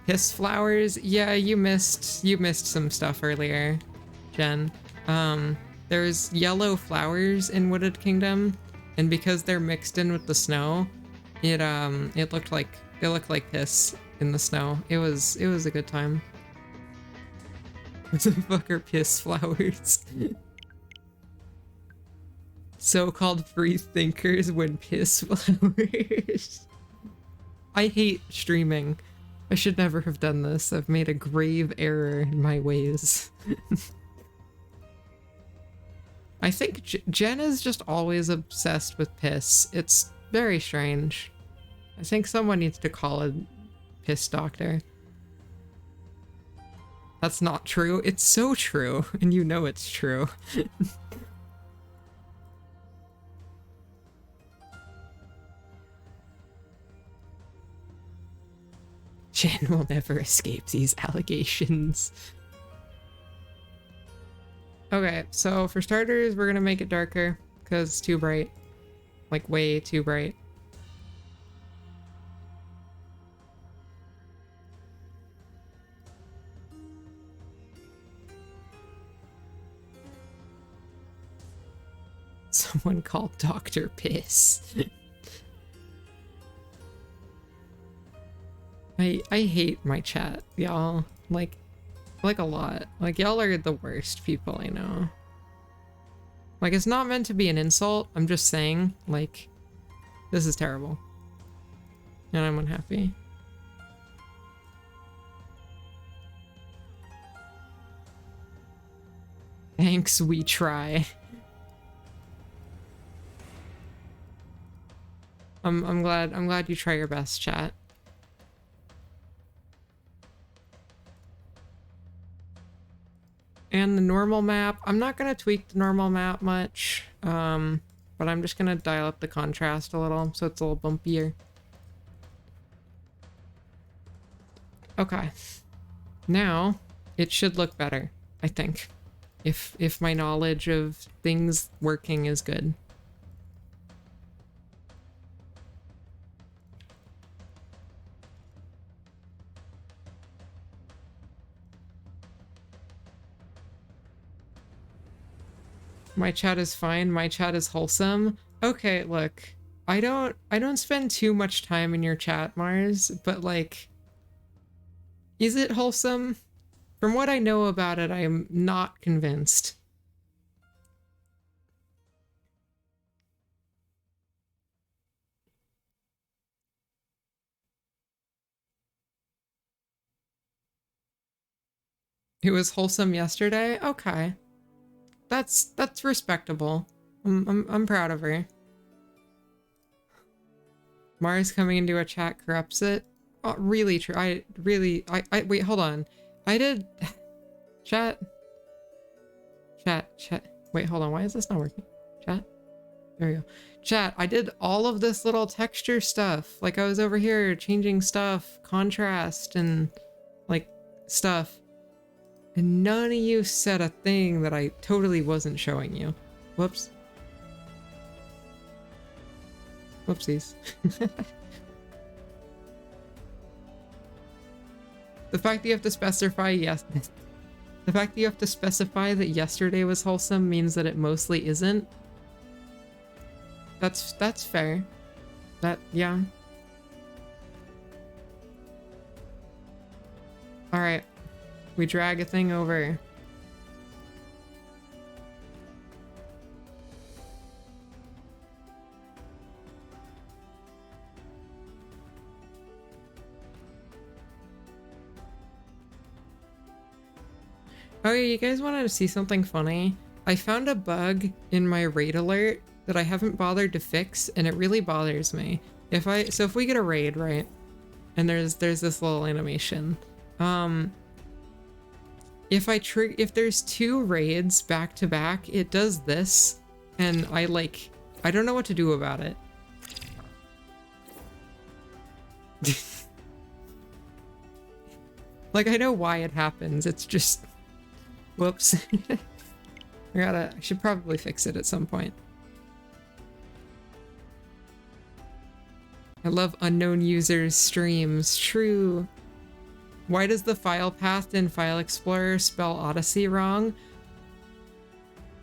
Piss flowers? Yeah, you missed some stuff earlier, Jen. There's yellow flowers in Wooded Kingdom, and because they're mixed in with the snow, it looked like They look like piss in the snow. It was a good time. What the fuck are piss flowers? So-called free thinkers when piss flowers. I hate streaming. I should never have done this. I've made a grave error in my ways. I think Jen is just always obsessed with piss. It's very strange. I think someone needs to call a piss doctor. That's not true. It's so true, and you know it's true. Jen will never escape these allegations. Okay, so for starters, we're gonna make it darker, because it's too bright. Like, way too bright. Someone called Dr. Piss. I hate my chat, y'all. Like a lot. Like, y'all are the worst people I know. Like, it's not meant to be an insult. I'm just saying, like, this is terrible. And I'm unhappy. Thanks, we try. I'm glad you try your best, chat. And the normal map, I'm not gonna tweak the normal map much, but I'm just gonna dial up the contrast a little so it's a little bumpier. Okay. Now it should look better, I think. If my knowledge of things working is good. My chat is fine. My chat is wholesome. Okay, look. I don't spend too much time in your chat, Mars, but like, is it wholesome? From what I know about it, I am not convinced. It was wholesome yesterday? Okay. That's respectable. I'm proud of her. Mars coming into a chat corrupts it. Oh, really true. I wait, hold on. I did chat. Wait, hold on. Why is this not working? Chat. There we go. Chat, I did all of this little texture stuff. Like, I was over here changing stuff, contrast and like stuff. And none of you said a thing that I totally wasn't showing you. Whoops. Whoopsies. The fact that you have to specify the fact that you have to specify that yesterday was wholesome means that it mostly isn't. That's fair. Yeah. All right. We drag a thing over. Oh yeah, you guys wanted to see something funny? I found a bug in my raid alert that I haven't bothered to fix, and it really bothers me. So if we get a raid, right? And there's this little animation. If there's two raids back to back, it does this, and I don't know what to do about it. Like, I know why it happens, it's just... Whoops. I should probably fix it at some point. I love unknown users' streams. True. Why does the file path in File Explorer spell Odyssey wrong?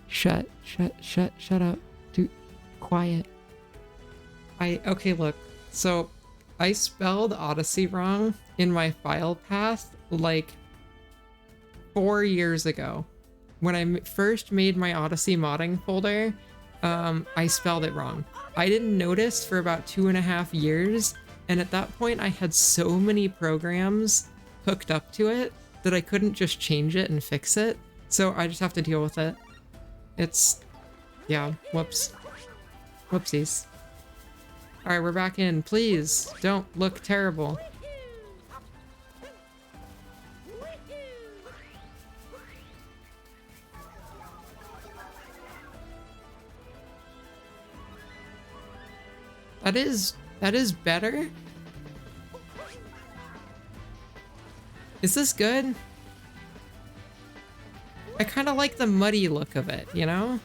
Shut up. Dude, quiet. Okay, look. So, I spelled Odyssey wrong in my file path like 4 years ago. When I first made my Odyssey modding folder, I spelled it wrong. I didn't notice for about 2.5 years, and at that point I had so many programs hooked up to it that I couldn't just change it and fix it, so I just have to deal with it. It's... yeah, whoops. Whoopsies. Alright, we're back in. Please, don't look terrible. That is better? Is this good? I kind of like the muddy look of it, you know?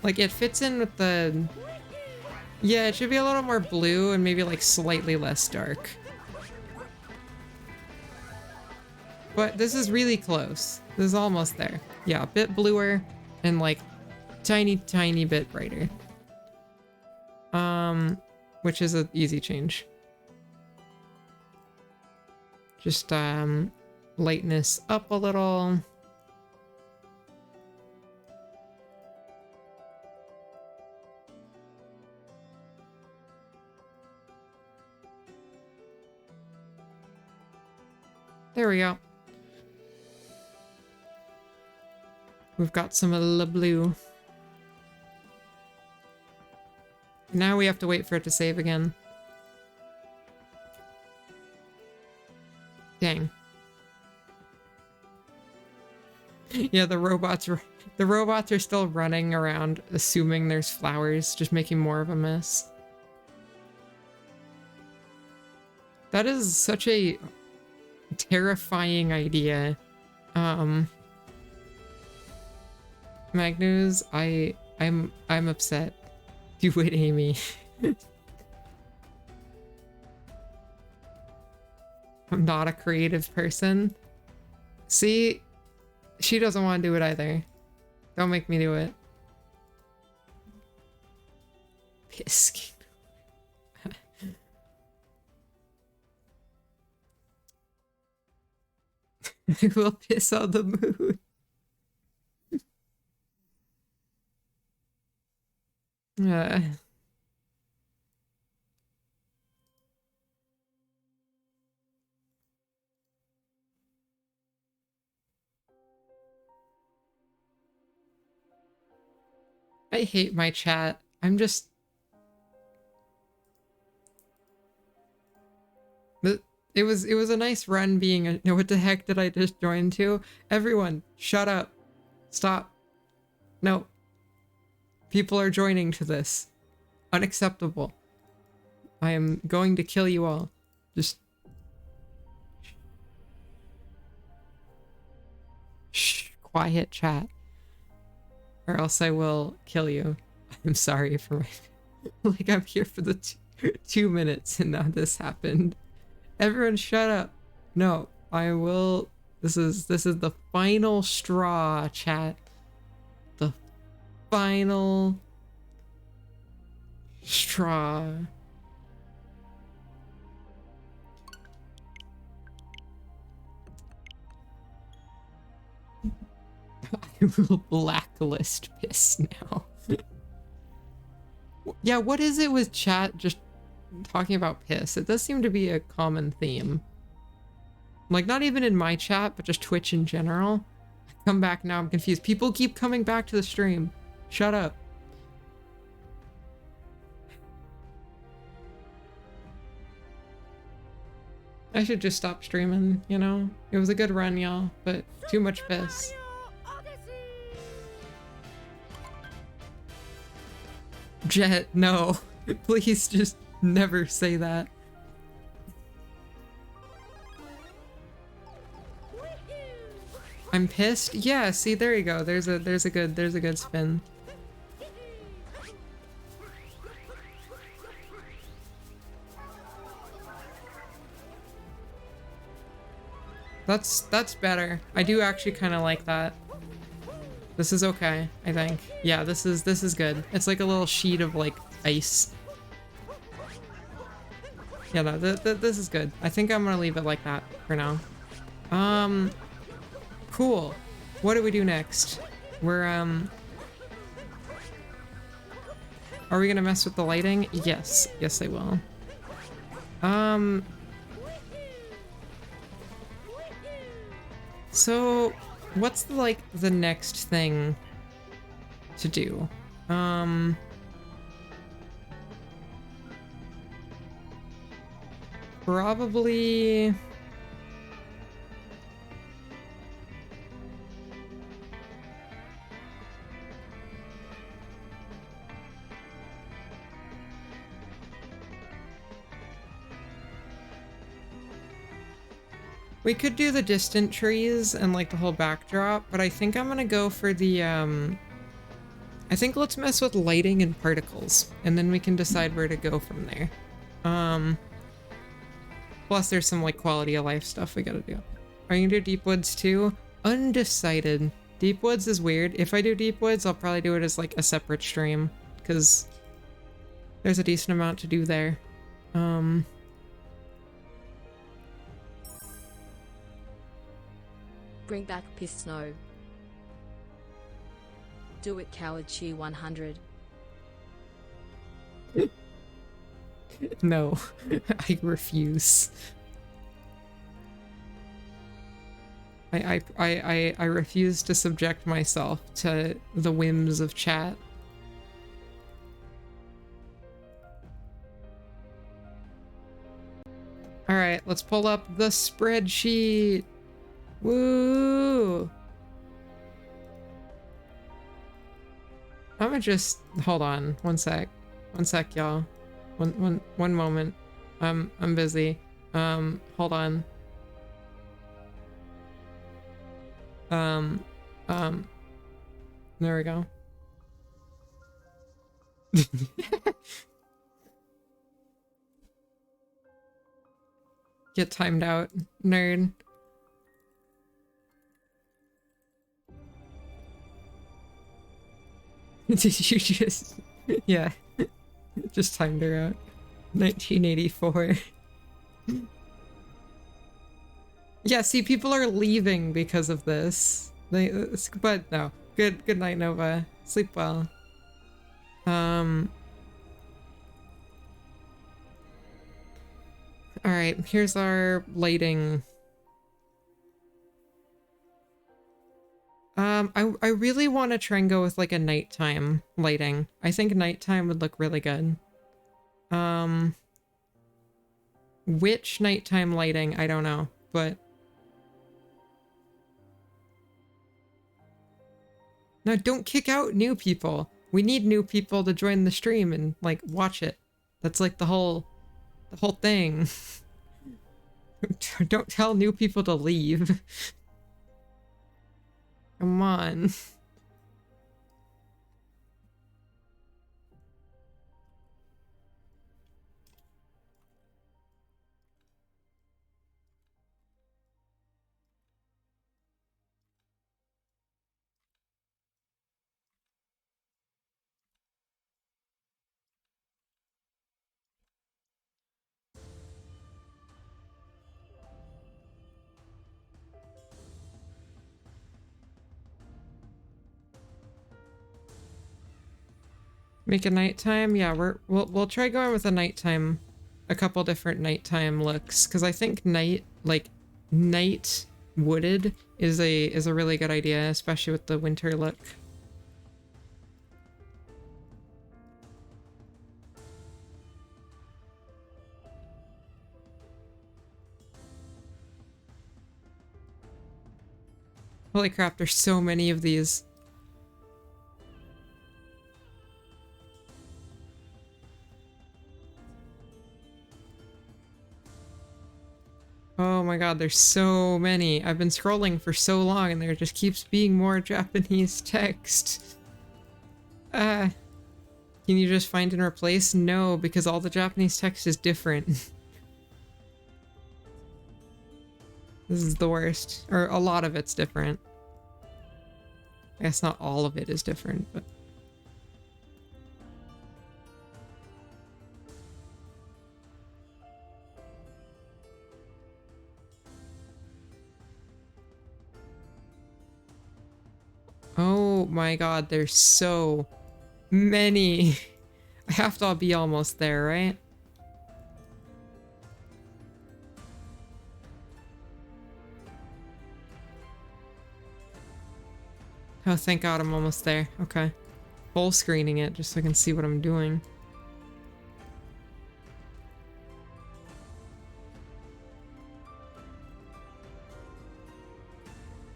Like, it fits in with the... yeah, it should be a little more blue and maybe, like, slightly less dark. But this is really close. This is almost there. Yeah, a bit bluer and, like, tiny bit brighter. Which is an easy change. Just, lightness up a little. There we go. We've got some of the blue. Now we have to wait for it to save again. Dang. Yeah, the robots are still running around assuming there's flowers, just making more of a mess. That is such a terrifying idea. Magnus, I'm upset. Do it, Amy. I'm not a creative person. See? She doesn't want to do it either. Don't make me do it. Piss. I will piss on the moon. I hate my chat. I'm just... It was a nice run being a... what the heck did I just join to? Everyone, shut up. Stop. No. People are joining to this. Unacceptable. I am going to kill you all. Just... shh. Quiet chat. Or else I will kill you. I'm sorry for my... like, I'm here for the 2 minutes and now this happened. Everyone shut up. No, I will... This is the final straw, chat. The final straw. I will blacklist piss now. Yeah, what is it with chat just talking about piss? It does seem to be a common theme. Like, not even in my chat, but just Twitch in general. Come back now, I'm confused. People keep coming back to the stream. Shut up. I should just stop streaming, you know? It was a good run, y'all, but too much piss. Jet, no. Please just never say that. I'm pissed? Yeah, see, there you go. There's a good spin. That's better. I do actually kind of like that. This is okay, I think. Yeah, this is good. It's like a little sheet of like ice. Yeah, no, this is good. I think I'm gonna leave it like that for now. Cool. What do we do next? We're, are we gonna mess with the lighting? Yes. Yes, I will. So, what's the next thing to do? Probably... We could do the distant trees and like the whole backdrop, but I think I'm gonna go for the, I think let's mess with lighting and particles, and then we can decide where to go from there. Plus there's some like quality of life stuff we gotta do. Are you gonna do Deep Woods too? Undecided. Deep Woods is weird. If I do Deep Woods, I'll probably do it as like a separate stream, because there's a decent amount to do there. Bring back Piss Snow. Do it, Coward Chi 100. No, I refuse. I refuse to subject myself to the whims of chat. All right, let's pull up the spreadsheet. Woo! I'm gonna just hold on one sec, y'all. One moment. I'm busy. Hold on. There we go. Get timed out, nerd. Did you just... Yeah. Just timed her out. 1984. Yeah, see, people are leaving because of this. But no. Good night, Nova. Sleep well. Alright, here's our lighting. I really want to try and go with like a nighttime lighting. I think nighttime would look really good. Which nighttime lighting, I don't know, but... No, don't kick out new people. We need new people to join the stream and like watch it. That's like the whole thing. Don't tell new people to leave. Come on. Make a nighttime? Yeah, we'll try going with a nighttime, a couple different nighttime looks, because I think night wooded is a really good idea, especially with the winter look. Holy crap, there's so many of these. Oh my god, there's so many. I've been scrolling for so long and there just keeps being more Japanese text. Can you just find and replace? No, because all the Japanese text is different. This is the worst. Or a lot of it's different. I guess not all of it is different, but... my god, there's so many. I have to be almost there, right? Oh, thank god I'm almost there. Okay. Full screening it just so I can see what I'm doing.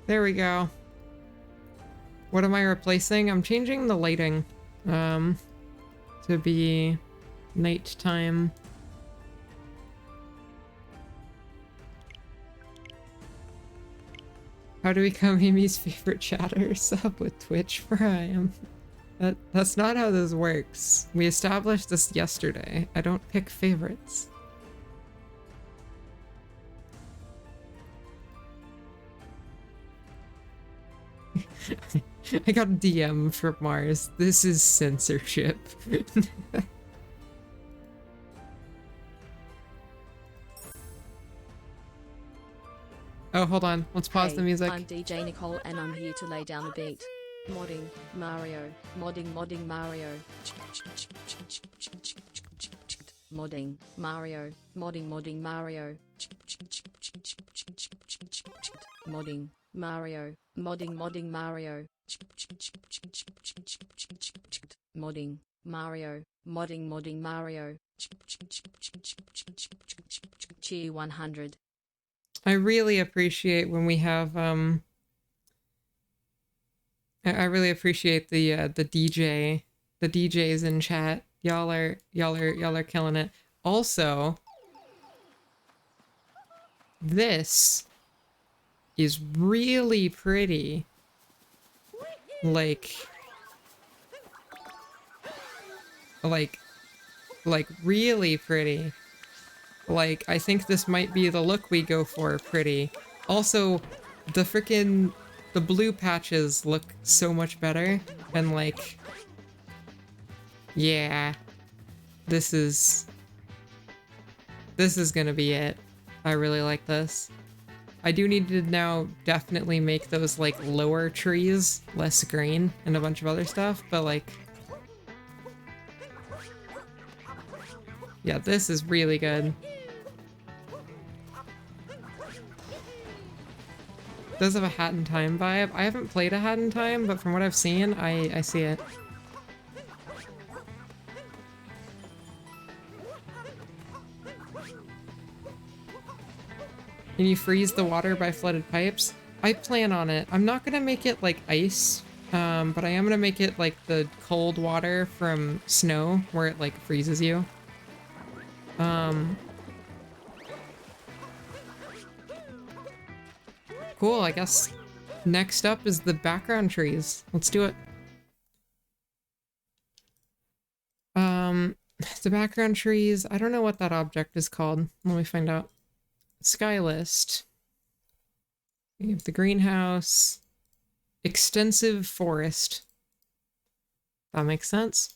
There we go. What am I replacing? I'm changing the lighting to be nighttime. How to become Amy's favorite chatter? Sub with Twitch Prime. That's not how this works. We established this yesterday. I don't pick favorites. I got a DM from Mars. This is censorship. Oh, hold on. Let's pause the music. I'm DJ Nicole and I'm here to lay down the beat. Modding Mario. Modding Mario. Modding Mario. Modding Mario. Modding Mario. Modding Mario. Modding Mario. Modding Mario. Cheer 100. I really appreciate when we have I really appreciate the DJs in chat. Y'all are killing it. Also, this is really pretty. Like really pretty. Like, I think this might be the look we go for, pretty. Also, the blue patches look so much better, and like, yeah, this is gonna be it. I really like this. I do need to now definitely make those like lower trees less green and a bunch of other stuff, but like, yeah, this is really good. Does have a Hat in Time vibe. I haven't played a Hat in Time, but from what I've seen, I see it. Can you freeze the water by flooded pipes? I plan on it. I'm not gonna make it like ice, but I am gonna make it like the cold water from snow, where it like freezes you. Cool, I guess next up is the background trees. Let's do it. The background trees, I don't know what that object is called. Let me find out. Sky list. We have the greenhouse. Extensive forest. That makes sense.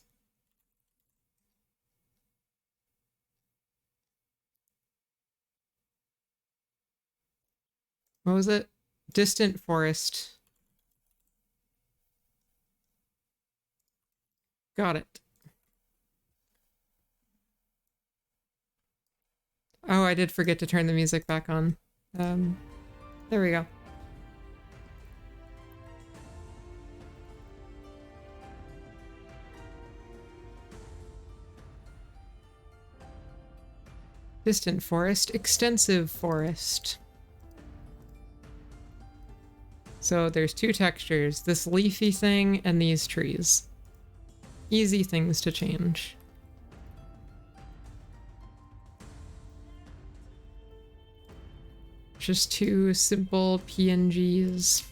What was it? Distant forest. Got it. Oh, I did forget to turn the music back on. There we go. Distant forest, extensive forest. So there's two textures, this leafy thing and these trees. Easy things to change. Just two simple PNGs.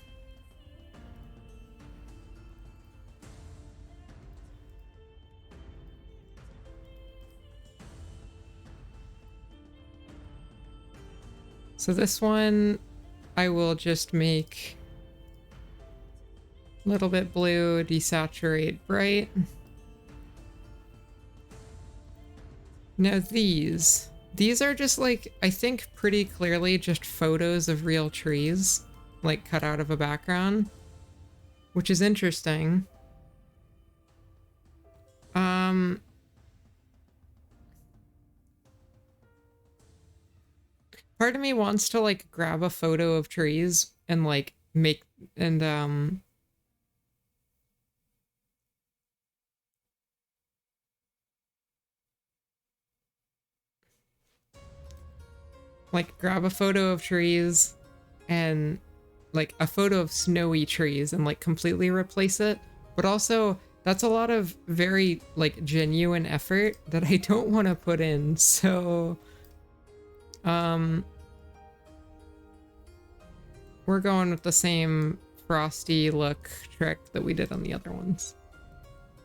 So this one, I will just make a little bit blue, desaturate bright. Now these are just like, I think pretty clearly just photos of real trees, like cut out of a background. which is interesting. Part of me wants to like grab a photo of trees and like make and like grab a photo of trees and like a photo of snowy trees and like completely replace it. But also that's a lot of very like genuine effort that I don't want to put in. So we're going with the same frosty look trick that we did on the other ones.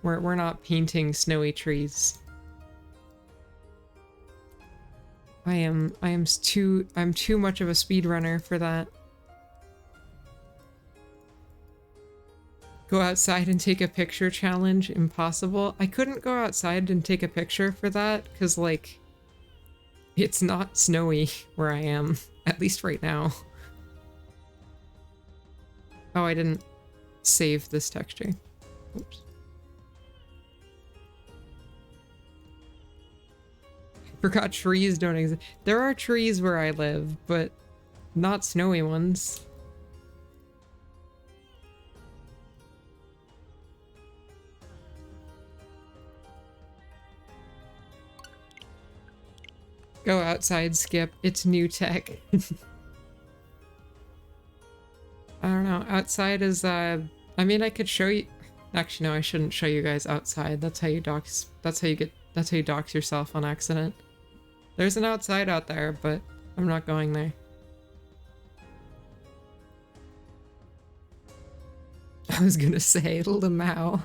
We're not painting snowy trees. I'm too much of a speedrunner for that. Go outside and take a picture challenge? Impossible. I couldn't go outside and take a picture for that because like it's not snowy where I am, at least right now. Oh, I didn't save this texture. Oops. Forgot trees don't exist. There are trees where I live, but not snowy ones. Go outside, Skip. It's new tech. I don't know. Outside is, I mean, I could show you. Actually, no, I shouldn't show you guys outside. That's how you dox yourself on accident. There's an outside out there, but I'm not going there. I was gonna say Lamau.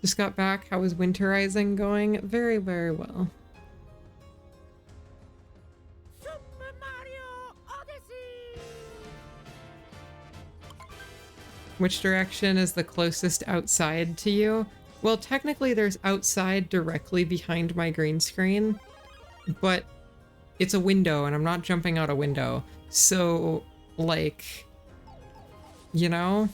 Just got back. How is winterizing going? Very, very well. Super Mario Odyssey! Which direction is the closest outside to you? Well, technically there's outside directly behind my green screen, but it's a window and I'm not jumping out a window. So, like, you know?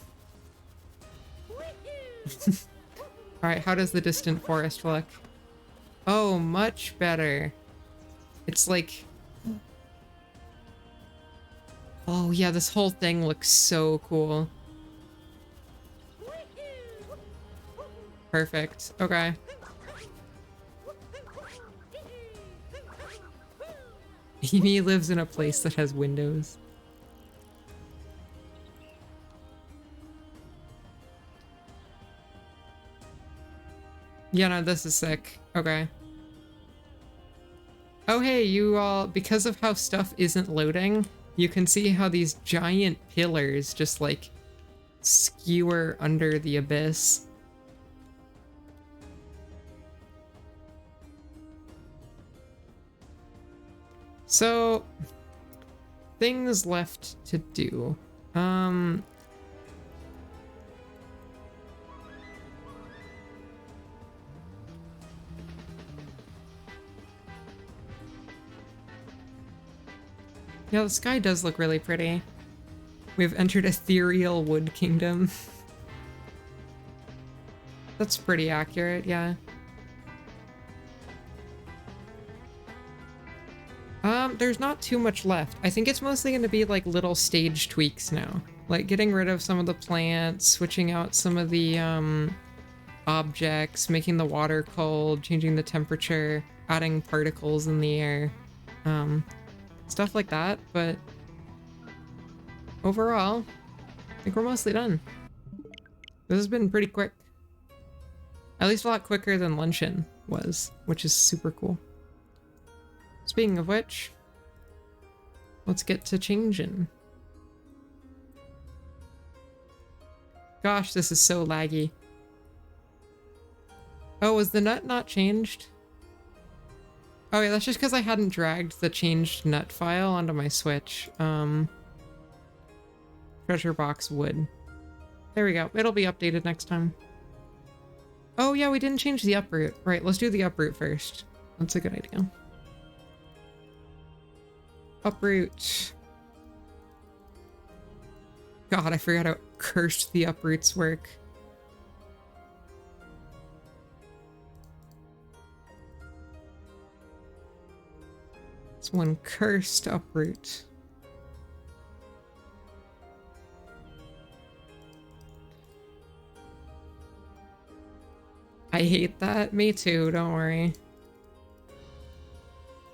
Alright, how does the distant forest look? Oh, much better. It's like... Oh yeah, this whole thing looks so cool. Perfect. Okay. Amy lives in a place that has windows. Yeah, no, this is sick. Okay. Oh, hey, you all, because of how stuff isn't loading, you can see how these giant pillars just like skewer under the abyss. So, things left to do. Yeah, the sky does look really pretty. We've entered Ethereal Wood Kingdom. That's pretty accurate, yeah. There's not too much left. I think it's mostly going to be like little stage tweaks now. Like getting rid of some of the plants, switching out some of the objects, making the water cold, changing the temperature, adding particles in the air. Stuff like that, but overall, I think we're mostly done. This has been pretty quick. At least a lot quicker than Luncheon was, which is super cool. Speaking of which, let's get to changing. Gosh, this is so laggy. Oh, was the nut not changed? Oh yeah, that's just because I hadn't dragged the changed nut file onto my Switch. Treasure box wood. There we go. It'll be updated next time. Oh yeah, we didn't change the uproot. Right, let's do the uproot first. That's a good idea. Uproot. God, I forgot how cursed the uproots work. It's one cursed uproot. I hate that. Me too, don't worry.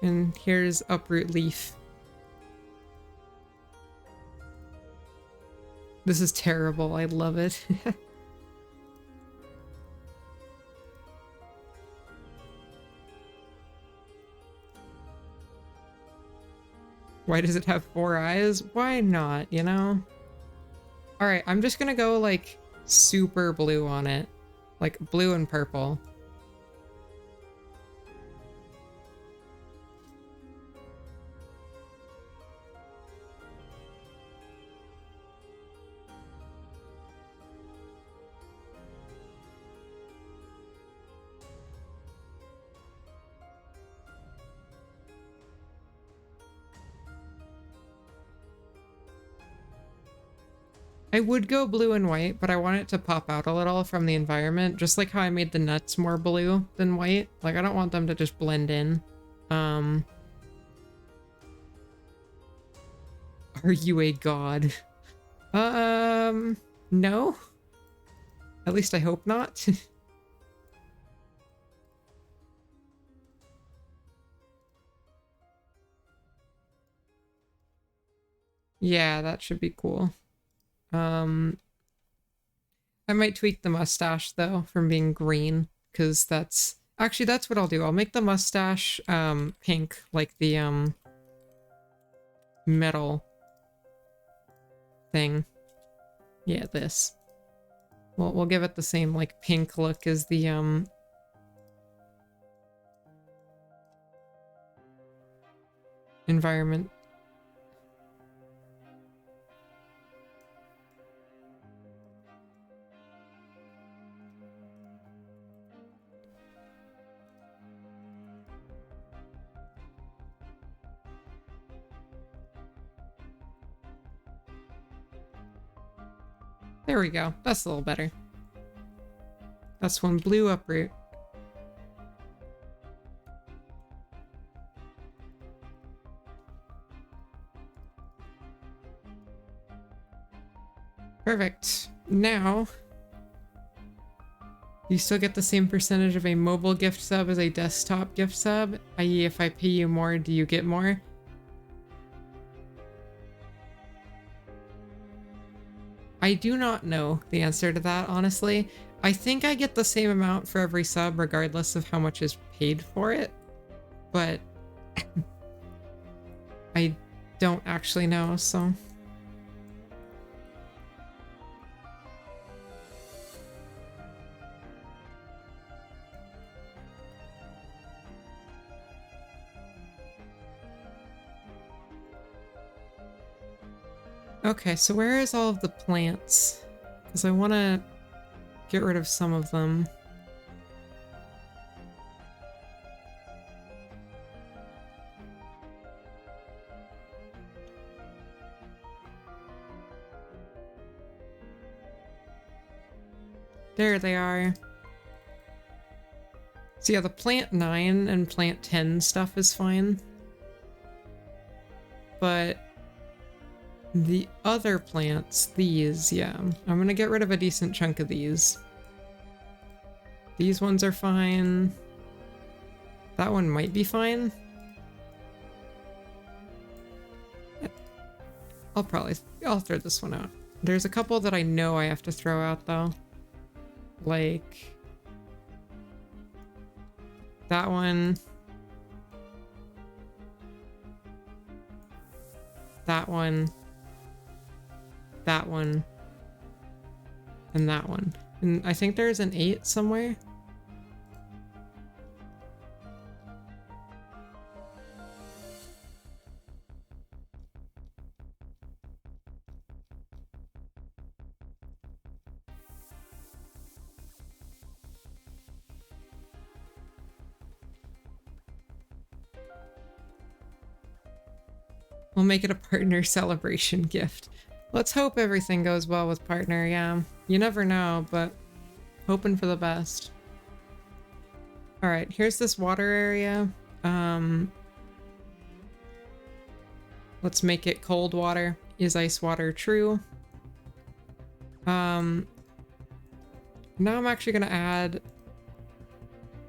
And here's uproot leaf. This is terrible. I love it. Why does it have 4 eyes? Why not, you know? Alright, I'm just gonna go, like, super blue on it. Like, blue and purple. I would go blue and white, but I want it to pop out a little from the environment, just like how I made the nuts more blue than white. Like, I don't want them to just blend in. Are you a god? No? At least I hope not. Yeah, that should be cool. I might tweak the mustache though from being green, because that's actually that's what I'll do. I'll make the mustache pink, like the metal thing. Yeah, this. We'll give it the same like pink look as the environment. There we go. That's a little better. That's one blue uproot. Perfect. Now, you still get the same percentage of a mobile gift sub as a desktop gift sub, i.e. if I pay you more, do you get more? I do not know the answer to that, honestly. I think I get the same amount for every sub, regardless of how much is paid for it, but I don't actually know, so... Okay, so where is all of the plants? Because I want to get rid of some of them. There they are. So yeah, the plant 9 and plant 10 stuff is fine. But the other plants, these, yeah. I'm gonna get rid of a decent chunk of these. These ones are fine. That one might be fine. I'll throw this one out. There's a couple that I know I have to throw out though. Like... that one. That one. That one. And that one. And I think there's an 8 somewhere. We'll make it a partner celebration gift. Let's hope everything goes well with partner, yeah. You never know, but hoping for the best. Alright, here's this water area. Let's make it cold water. Is ice water true? Now I'm actually gonna add...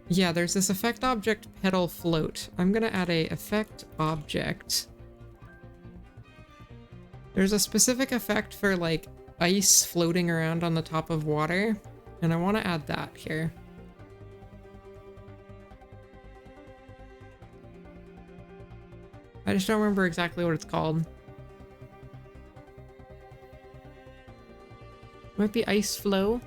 Yeah, there's this effect object pedal float. I'm gonna add a effect object. There's a specific effect for like ice floating around on the top of water, and I want to add that here. I just don't remember exactly what it's called. Might be ice flow.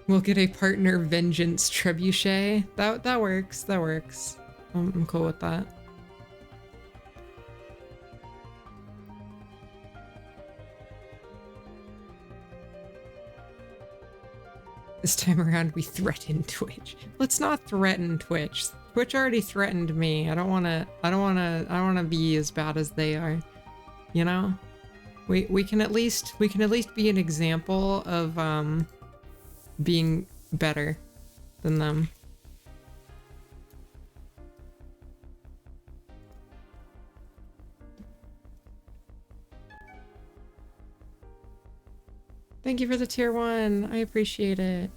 We'll get a partner vengeance trebuchet. That works. That works. I'm cool with that. This time around, we threaten Twitch. Let's not threaten Twitch. Twitch already threatened me. I don't wanna be as bad as they are. You know? We can at least be an example of being better than them. Thank you for the tier 1. I appreciate it.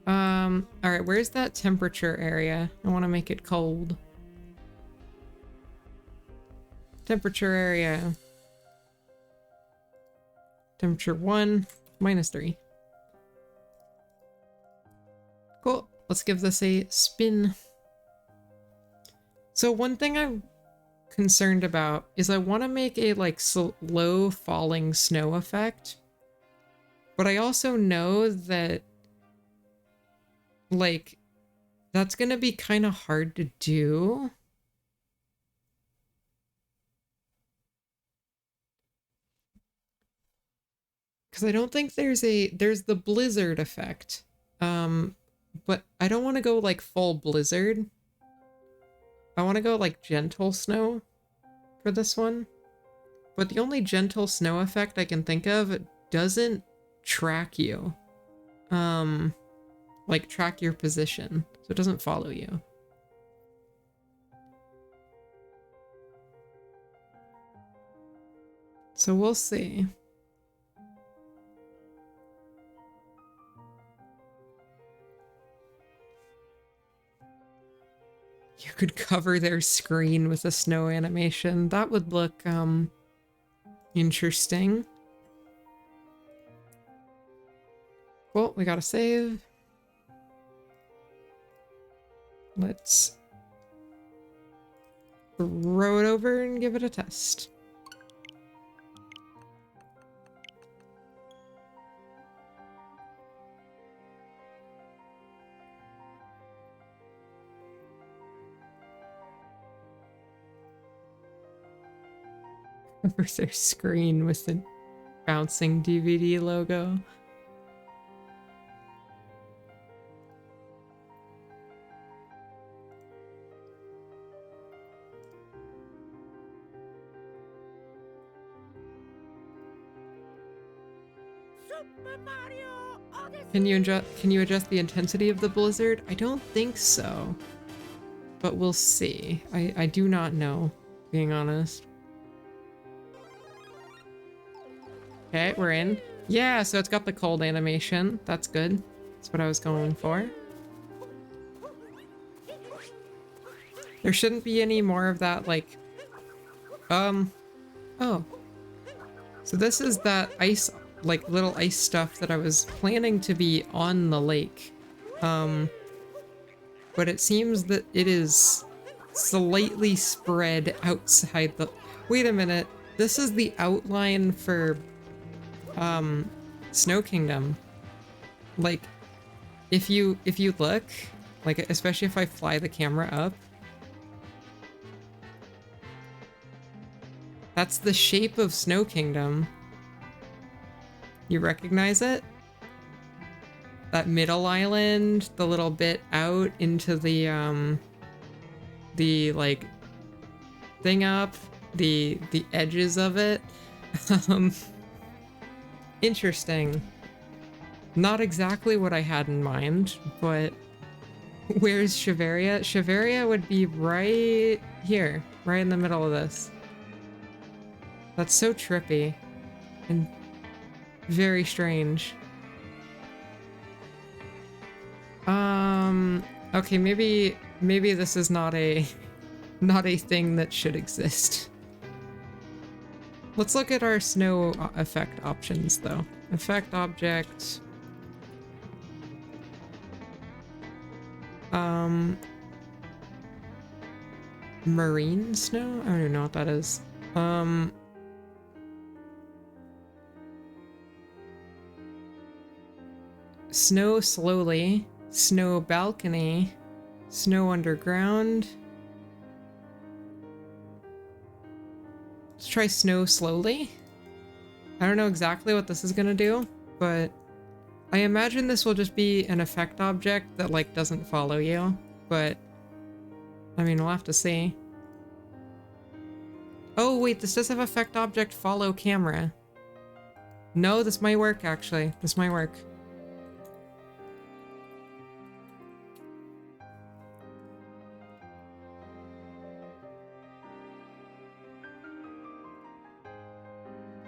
All right, where's that temperature area? I want to make it cold. Temperature area. Temperature 1, -3. Cool. Let's give this a spin. So one thing I'm concerned about is I want to make a like slow falling snow effect, but I also know that like that's gonna be kind of hard to do. Because I don't think there's the blizzard effect, but I don't want to go like full blizzard. I want to go like gentle snow for this one. But the only gentle snow effect I can think of doesn't track you. Like track your position. So it doesn't follow you. So we'll see. You could cover their screen with a snow animation. That would look, interesting. Cool, we gotta save. Let's throw it over and give it a test. Covers their screen with the bouncing DVD logo. Super Mario Odyssey. Can you adjust the intensity of the blizzard? I don't think so. But we'll see. I do not know, being honest. Okay, we're in. Yeah, so it's got the cold animation. That's good. That's what I was going for. There shouldn't be any more of that, like... Oh. So this is that ice, like, little ice stuff that I was planning to be on the lake. But it seems that it is slightly spread outside the... Wait a minute. This is the outline for... Snow Kingdom. Like, if you look, like, especially if I fly the camera up, that's the shape of Snow Kingdom. You recognize it? that middle island, the little bit out into the like thing up, the edges of it. um, Interesting. Not exactly what I had in mind, but where's Shiveria? Shiveria would be right here, right in the middle of this. That's so trippy and very strange. Okay, maybe this is not a thing that should exist. Let's look at our snow effect options though. Effect object. Marine snow? I don't even know what that is. Snow slowly, snow balcony, snow underground. Let's try snow slowly. I don't know exactly what this is gonna do, but I imagine this will just be an effect object that like doesn't follow you, but I mean, we'll have to see. Oh wait, this does have effect object follow camera. No, this might work actually. This might work.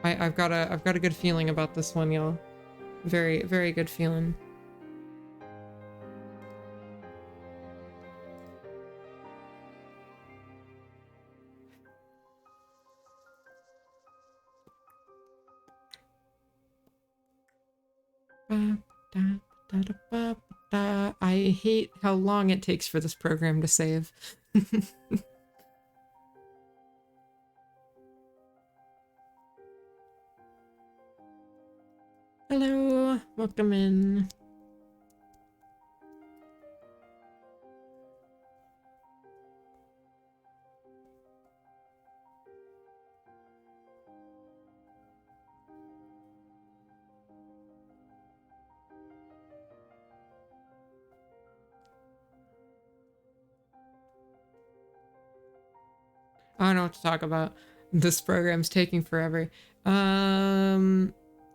I've got a good feeling about this one, y'all. Very, very good feeling. I hate how long it takes for this program to save. Hello, welcome in. I don't know what to talk about. This program's taking forever.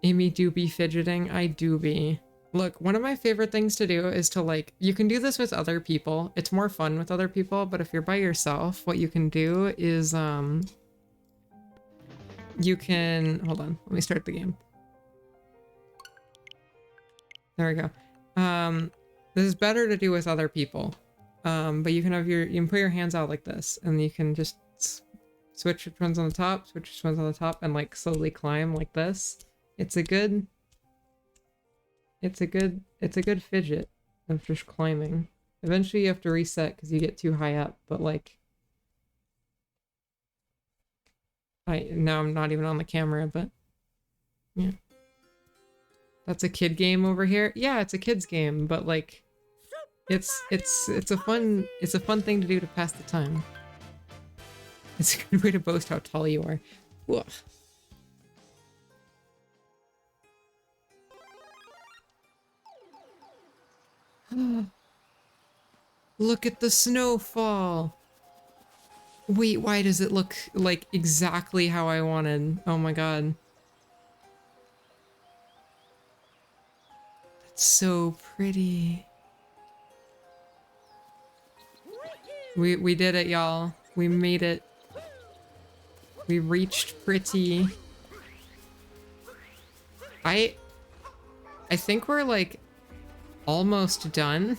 Amy do be fidgeting. I do be. Look, one of my favorite things to do is to like, you can do this with other people. It's more fun with other people, but if you're by yourself, what you can do is, you can, hold on, let me start the game. There we go. This is better to do with other people. But you can have you can put your hands out like this, and you can just switch which one's on the top, switch which one's on the top, and like slowly climb like this. It's a good fidget of just climbing. Eventually you have to reset because you get too high up, but like now I'm not even on the camera, but yeah. That's a kid game over here. Yeah, it's a kid's game, but like it's a fun thing to do to pass the time. It's a good way to boast how tall you are. Whoa. Look at the snowfall. Wait, why does it look like exactly how I wanted? Oh my god. That's so pretty. We did it, y'all. We made it. We reached pretty. I think we're like almost done.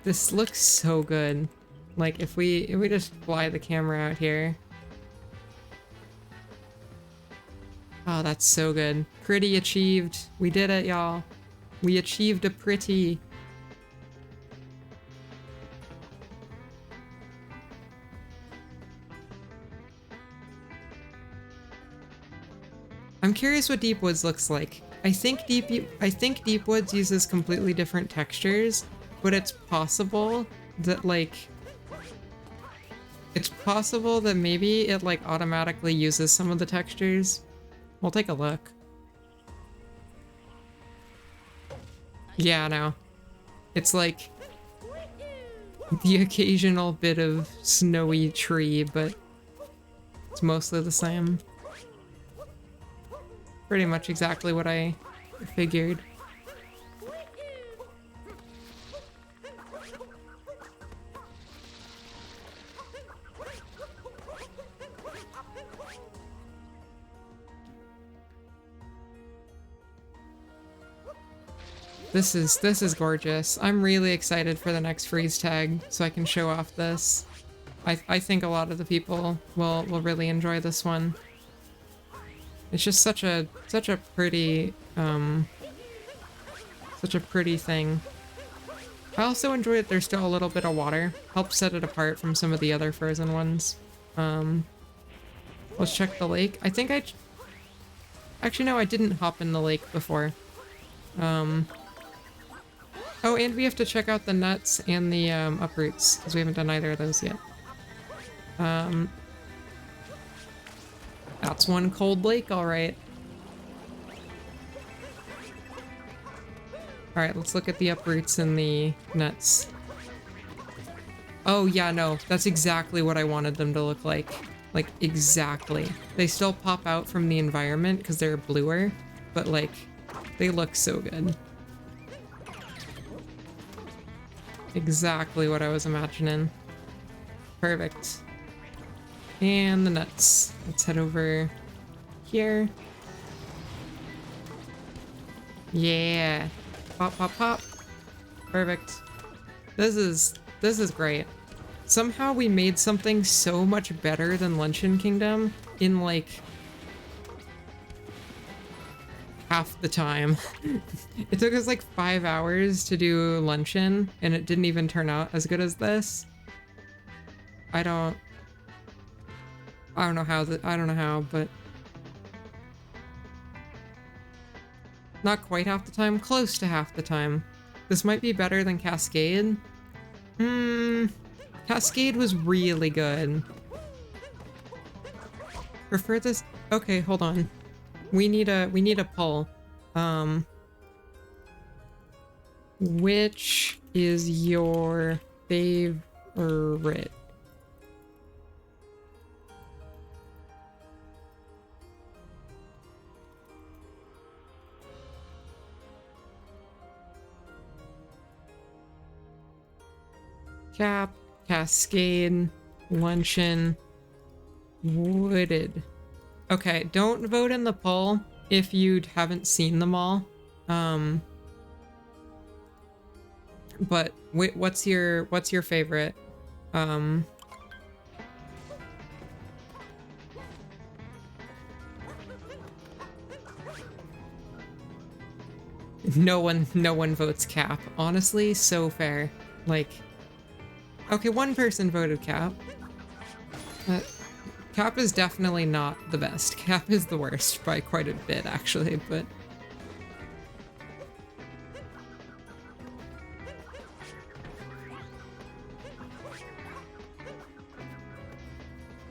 This looks so good. Like if we just fly the camera out here. Oh, that's so good. Pretty achieved. We did it, y'all. We achieved a pretty. I'm curious what Deep Woods looks like. I think Deep Woods uses completely different textures, but it's possible that like maybe it like automatically uses some of the textures. We'll take a look. Yeah, no. It's like the occasional bit of snowy tree, but it's mostly the same. Pretty much exactly what I figured. This is gorgeous. I'm really excited for the next freeze tag so I can show off this. I think a lot of the people will really enjoy this one. It's just such a pretty thing. I also enjoy that there's still a little bit of water. Helps set it apart from some of the other frozen ones. Let's check the lake. I think actually no, I didn't hop in the lake before. Oh, and we have to check out the nuts and the uproots, because we haven't done either of those yet. That's one cold lake, alright. Alright, let's look at the uproots and the nuts. Oh yeah, no, that's exactly what I wanted them to look like. Like, exactly. They still pop out from the environment because they're bluer, but like, they look so good. Exactly what I was imagining. Perfect. And the nuts. Let's head over here. Yeah. Pop, pop, pop. Perfect. This is great. Somehow we made something so much better than Luncheon Kingdom in like half the time. It took us like 5 hours to do Luncheon and it didn't even turn out as good as this. I don't know how, but not quite half the time, close to half the time. This might be better than Cascade. Cascade was really good. Prefer this? Okay, hold on. We need a poll. Which is your favorite? Cap, Cascade, Luncheon, Wooded. Okay, don't vote in the poll if you haven't seen them all. But what's your favorite? No one votes Cap. Honestly, so fair. Like, okay, one person voted Cap. Cap is definitely not the best. Cap is the worst by quite a bit, actually, but...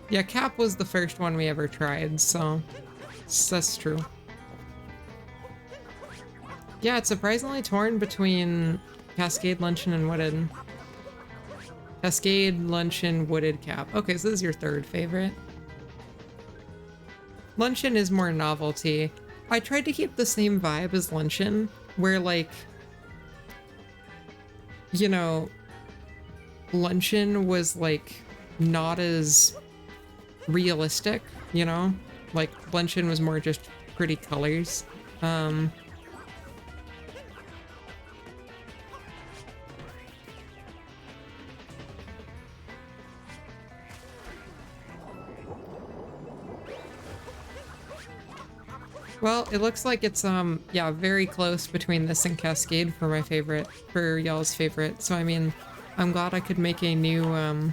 yeah, Cap was the first one we ever tried, so that's true. Yeah, it's surprisingly torn between Cascade, Luncheon, and Wooded. Cascade, Luncheon, Wooded, Cap. Okay, so this is your third favorite. Luncheon is more novelty. I tried to keep the same vibe as Luncheon, where like, you know, Luncheon was like not as realistic, you know? Like Luncheon was more just pretty colors. Well, it looks like it's, yeah, very close between this and Cascade for my favorite, for y'all's favorite. So, I mean, I'm glad I could make a new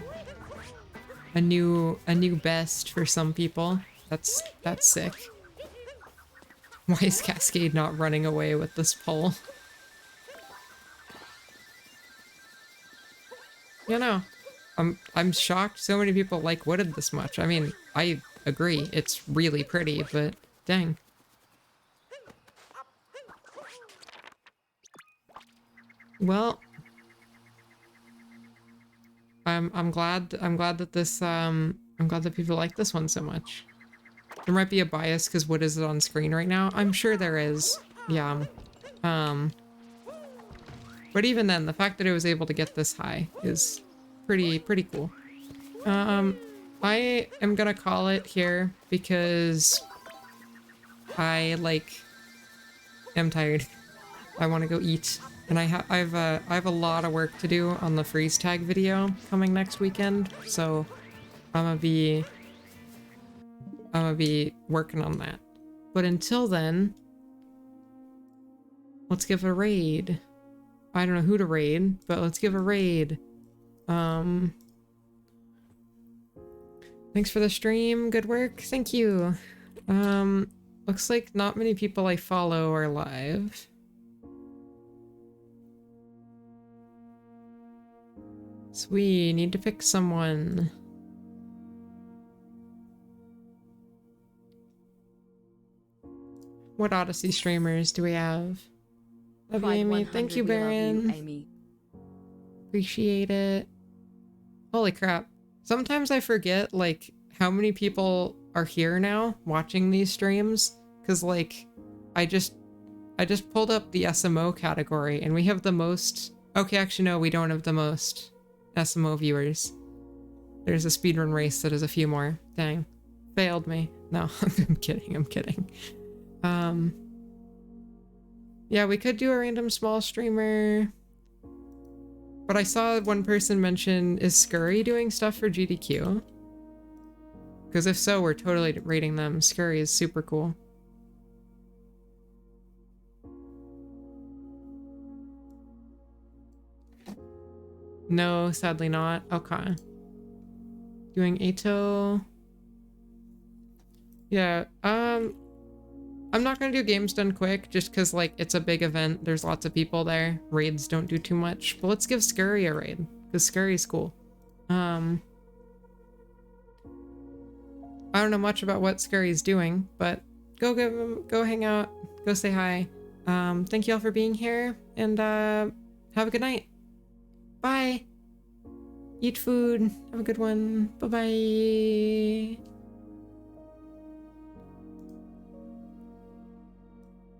best for some people. That's sick. Why is Cascade not running away with this poll? You know, I'm shocked so many people like Wooded this much. I mean, I agree, it's really pretty, but Well, I'm glad that people like this one so much. There might be a bias because what is it on screen right now? I'm sure there is. Yeah. But even then, the fact that it was able to get this high is pretty cool. I am gonna call it here because I am tired. I want to go eat, and I have a lot of work to do on the freeze tag video coming next weekend, so I'm gonna be working on that. But until then, let's give a raid. I don't know who to raid, but let's give a raid. Thanks for the stream. Good work. Thank you. Looks like not many people I follow are live. So we need to pick someone. What Odyssey streamers do we have? Love you, Pride Amy. 100, Thank you, we love Baron. Amy. Appreciate it. Holy crap. Sometimes I forget, like, how many people are here now watching these streams. Because, like, I just pulled up the SMO category and we have the most... Okay, actually, no, we don't have the most SMO viewers. There's a speedrun race that has a few more. Dang. Failed me. No, I'm kidding. Yeah, we could do a random small streamer. But I saw one person mention, is Scurry doing stuff for GDQ? Because if so, we're totally rating them. Scurry is super cool. No, sadly not. Okay. Doing Ato. Yeah, I'm not gonna do games done quick just because, like, it's a big event. There's lots of people there. Raids don't do too much. But let's give Scurry a raid because Scurry's cool. I don't know much about what Scurry's doing, but go hang out, go say hi. Thank you all for being here, and have a good night. Bye. Eat food. Have a good one. Bye-bye.